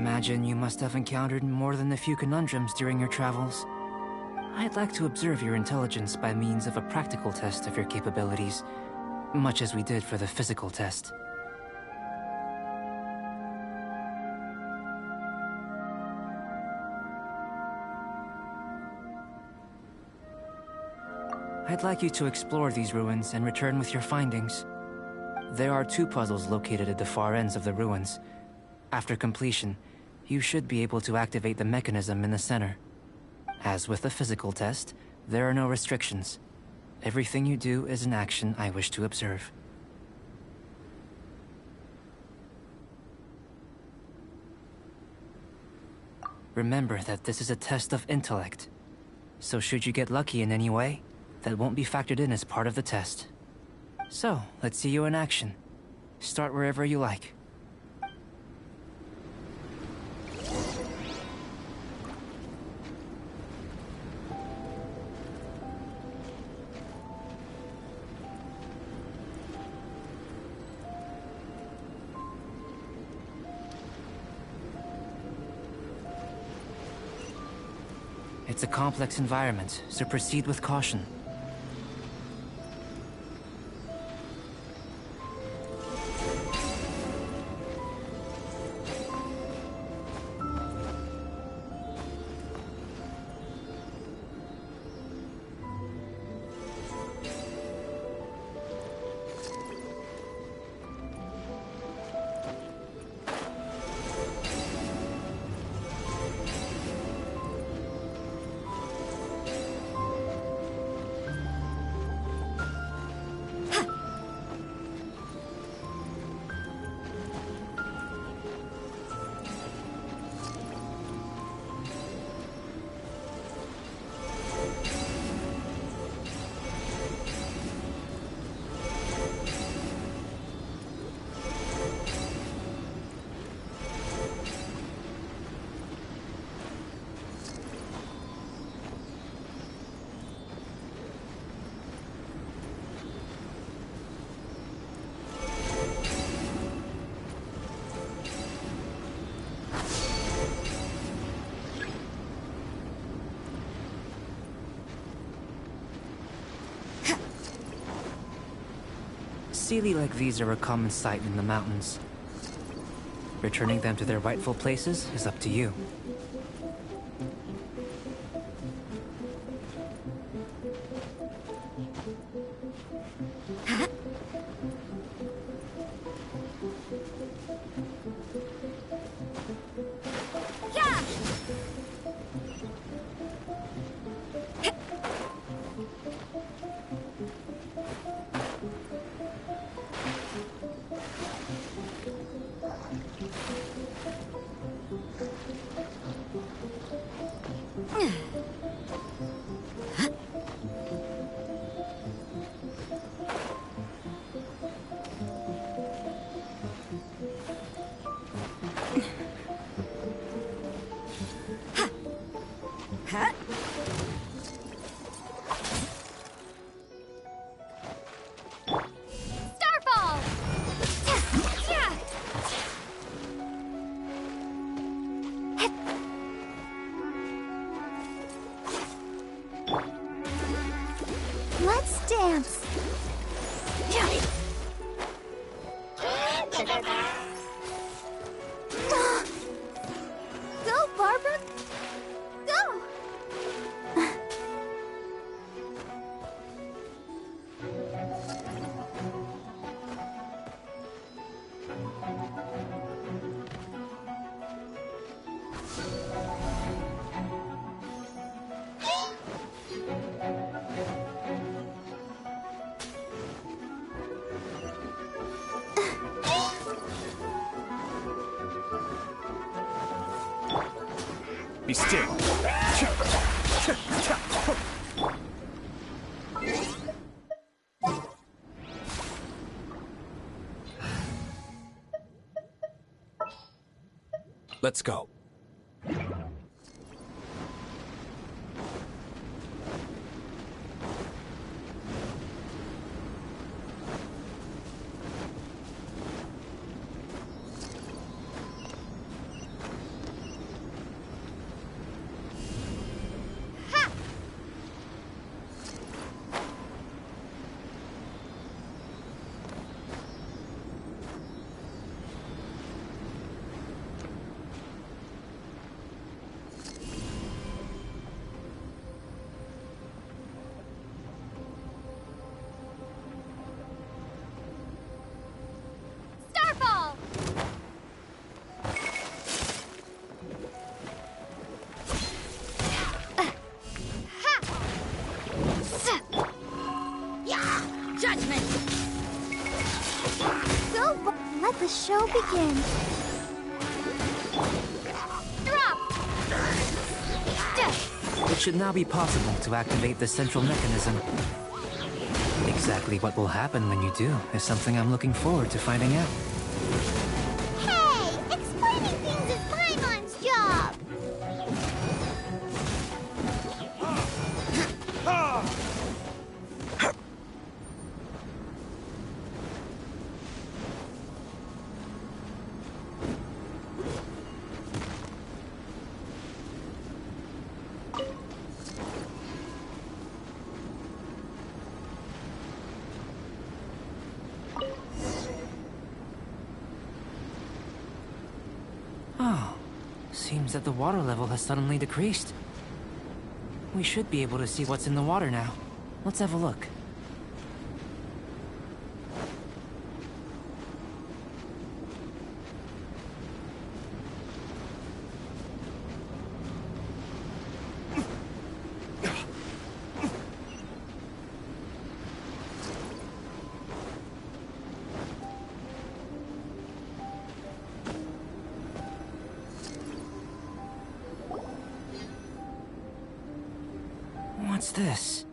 imagine you must have encountered more than a few conundrums during your travels. I'd like to observe your intelligence by means of a practical test of your capabilities, much as we did for the physical test. I'd like you to explore these ruins and return with your findings. There are 2 puzzles located at the far ends of the ruins. After completion, you should be able to activate the mechanism in the center. As with the physical test, there are no restrictions. Everything you do is an action I wish to observe. Remember that this is a test of intellect. So should you get lucky in any way, that won't be factored in as part of the test. So, let's see you in action. Start wherever you like. It's a complex environment, so proceed with caution. Sealy like these are a common sight in the mountains. Returning them to their rightful places is up to you. Let's dance. Go, Barbara. Go. Be still. Let's go. show begins. Drop! It should now be possible to activate the central mechanism. Exactly what will happen when you do is something I'm looking forward to finding out. Hey! Explaining things is Paimon's job! Oh, seems that the water level has suddenly decreased. We should be able to see what's in the water now. Let's have a look. What's this?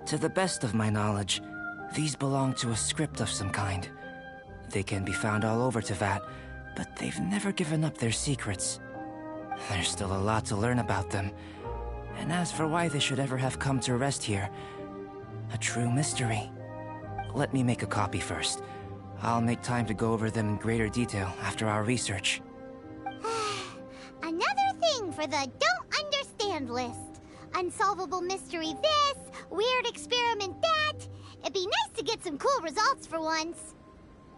To the best of my knowledge, these belong to a script of some kind. They can be found all over Teyvat, but they've never given up their secrets. There's still a lot to learn about them. And as for why they should ever have come to rest here, a true mystery. Let me make a copy first. I'll make time to go over them in greater detail after our research. Another thing for the don't understand list. Unsolvable mystery this, weird experiment that. It'd be nice to get some cool results for once.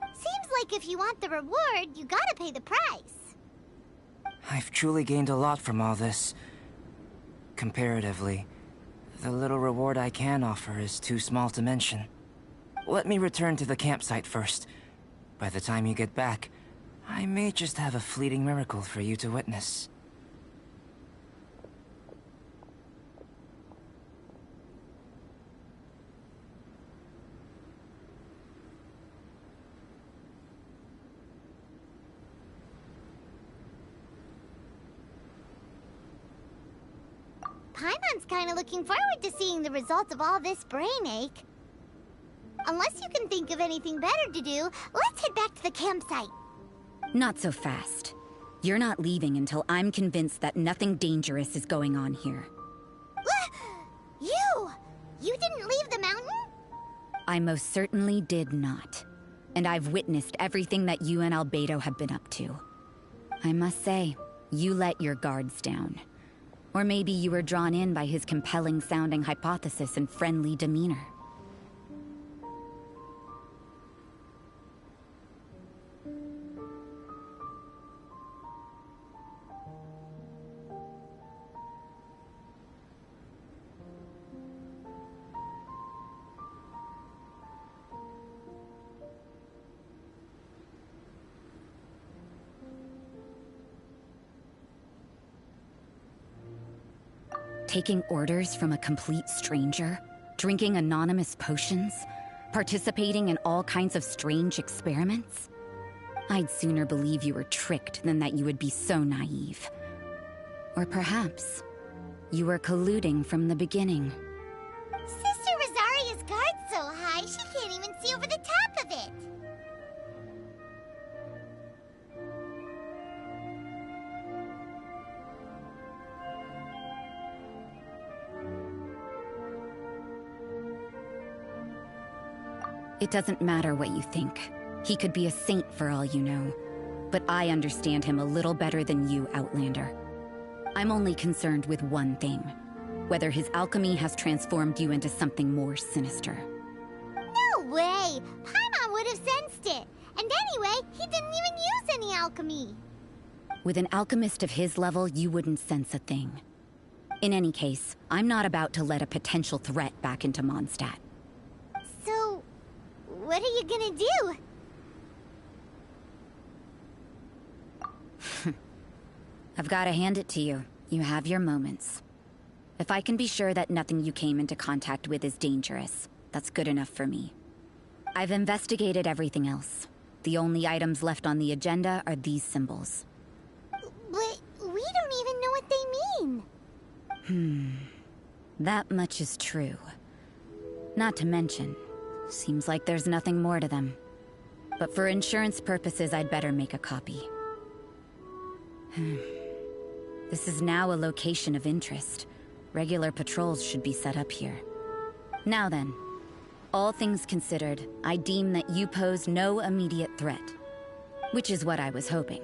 Seems like if you want the reward, you gotta pay the price. I've truly gained a lot from all this. Comparatively, the little reward I can offer is too small to mention. Let me return to the campsite first. By the time you get back, I may just have a fleeting miracle for you to witness. Paimon's kinda looking forward to seeing the results of all this brain ache. Unless you can think of anything better to do, let's head back to the campsite. Not so fast. You're not leaving until I'm convinced that nothing dangerous is going on here. You! You didn't leave the mountain? I most certainly did not. And I've witnessed everything that you and Albedo have been up to. I must say, you let your guards down. Or maybe you were drawn in by his compelling-sounding hypothesis and friendly demeanor. Taking orders from a complete stranger, drinking anonymous potions, participating in all kinds of strange experiments? I'd sooner believe you were tricked than that you would be so naive. Or perhaps, you were colluding from the beginning. Sister Rosaria's guard's so high, she can't even see over the top of it. It doesn't matter what you think. He could be a saint for all you know. But I understand him a little better than you, Outlander. I'm only concerned with one thing. whether his alchemy has transformed you into something more sinister. No way! Paimon would have sensed it! And anyway, he didn't even use any alchemy! With an alchemist of his level, you wouldn't sense a thing. In any case, I'm not about to let a potential threat back into Mondstadt. So, what are you gonna do? I've got to hand it to you. You have your moments. If I can be sure that nothing you came into contact with is dangerous, that's good enough for me. I've investigated everything else. The only items left on the agenda are these symbols. But we don't even know what they mean. That much is true. Not to mention, seems like there's nothing more to them. But for insurance purposes, I'd better make a copy. This is now a location of interest. Regular patrols should be set up here. Now then, all things considered, I deem that you pose no immediate threat. Which is what I was hoping.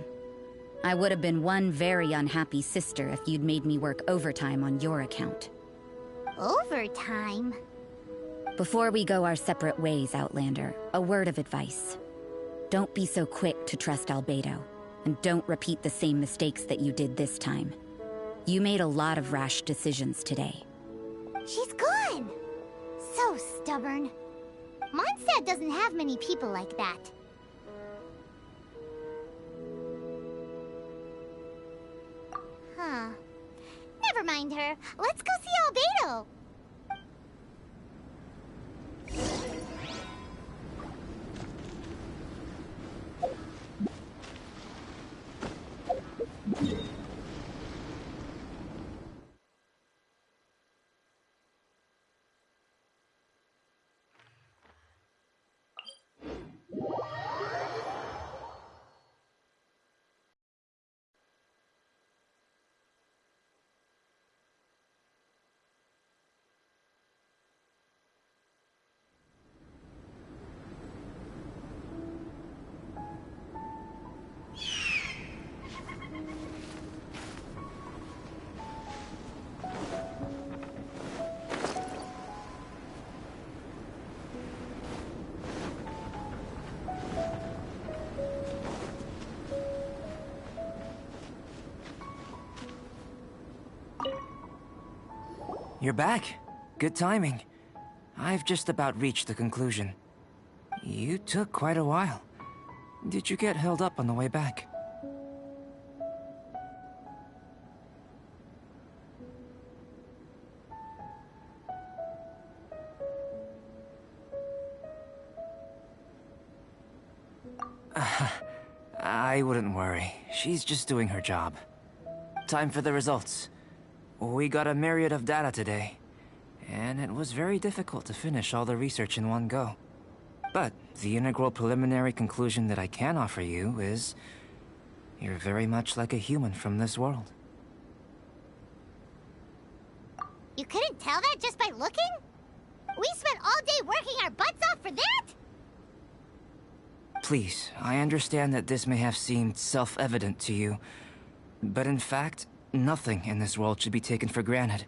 I would have been one very unhappy sister if you'd made me work overtime on your account. Overtime? Before we go our separate ways, Outlander, a word of advice. Don't be so quick to trust Albedo, and don't repeat the same mistakes that you did this time. You made a lot of rash decisions today. She's gone! So stubborn. Mondstadt doesn't have many people like that. Huh. Never mind her. Let's go see Albedo! You're back. Good timing. I've just about reached the conclusion. You took quite a while. Did you get held up on the way back? I wouldn't worry. She's just doing her job. Time for the results. We got a myriad of data today, and it was very difficult to finish all the research in one go. But the integral preliminary conclusion that I can offer you is... you're very much like a human from this world. You couldn't tell that just by looking? We spent all day working our butts off for that? Please, I understand that this may have seemed self-evident to you, but in fact, nothing in this world should be taken for granted.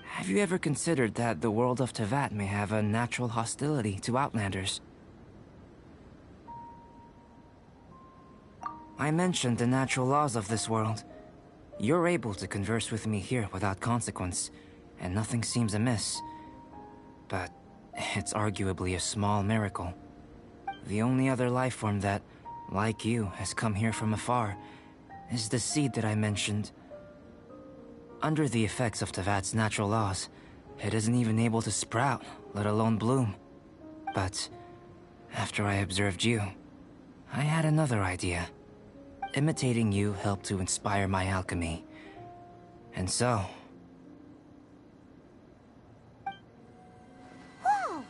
Have you ever considered that the world of Teyvat may have a natural hostility to Outlanders? I mentioned the natural laws of this world. You're able to converse with me here without consequence, and nothing seems amiss. But it's arguably a small miracle. The only other life form that, like you, has come here from afar is the seed that I mentioned. Under the effects of Teyvat's natural laws, it isn't even able to sprout, let alone bloom. But after I observed you, I had another idea. Imitating you helped to inspire my alchemy. And so... Whoa!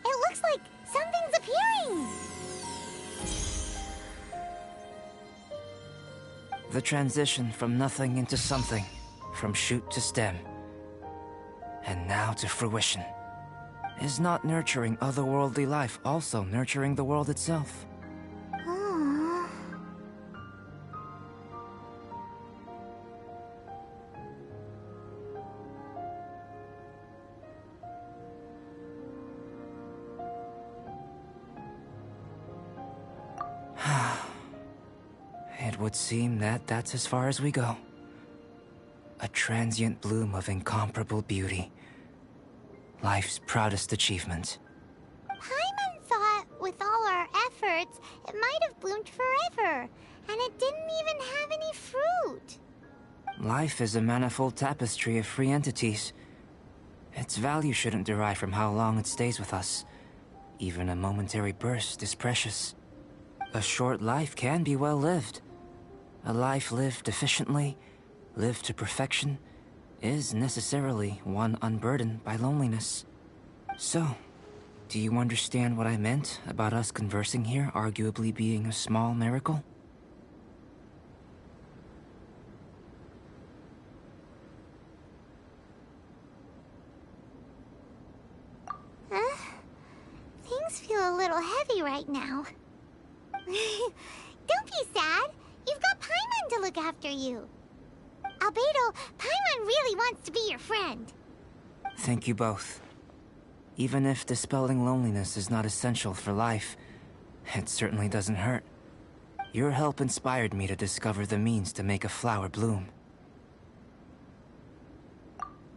It looks like something's appearing! the transition from nothing into something, from shoot to stem, and now to fruition. Is not nurturing otherworldly life also nurturing the world itself? It would seem that that's as far as we go. A transient bloom of incomparable beauty. Life's proudest achievement. Paimon thought, with all our efforts, it might have bloomed forever, and it didn't even have any fruit. Life is a manifold tapestry of free entities. Its value shouldn't derive from how long it stays with us. Even a momentary burst is precious. A short life can be well lived. A life lived efficiently, lived to perfection, is necessarily one unburdened by loneliness. So, do you understand what I meant about us conversing here arguably being a small miracle? Things feel a little heavy right now. Don't be sad. You've got Paimon to look after you. Albedo, Paimon really wants to be your friend. Thank you both. Even if dispelling loneliness is not essential for life, it certainly doesn't hurt. Your help inspired me to discover the means to make a flower bloom.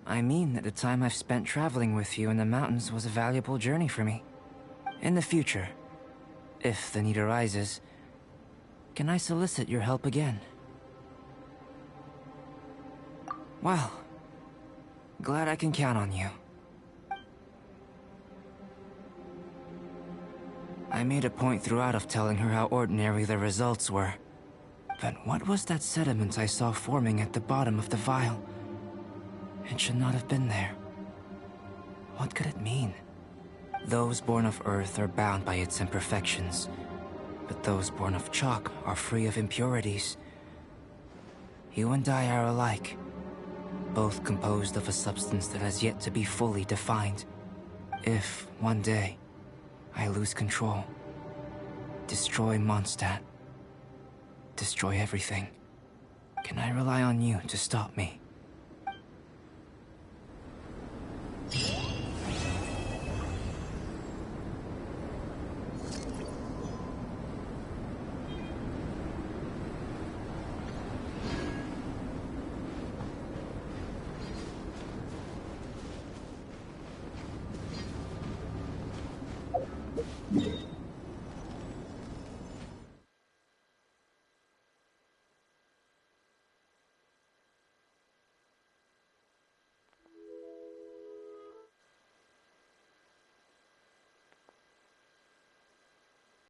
I mean that the time I've spent traveling with you in the mountains was a valuable journey for me. In the future, if the need arises, can I solicit your help again? Well, glad I can count on you. I made a point throughout of telling her how ordinary the results were. But what was that sediment I saw forming at the bottom of the vial? It should not have been there. What could it mean? Those born of Earth are bound by its imperfections, but those born of chalk are free of impurities. You and I are alike, both composed of a substance that has yet to be fully defined. If, one day, I lose control, destroy Mondstadt, destroy everything, can I rely on you to stop me?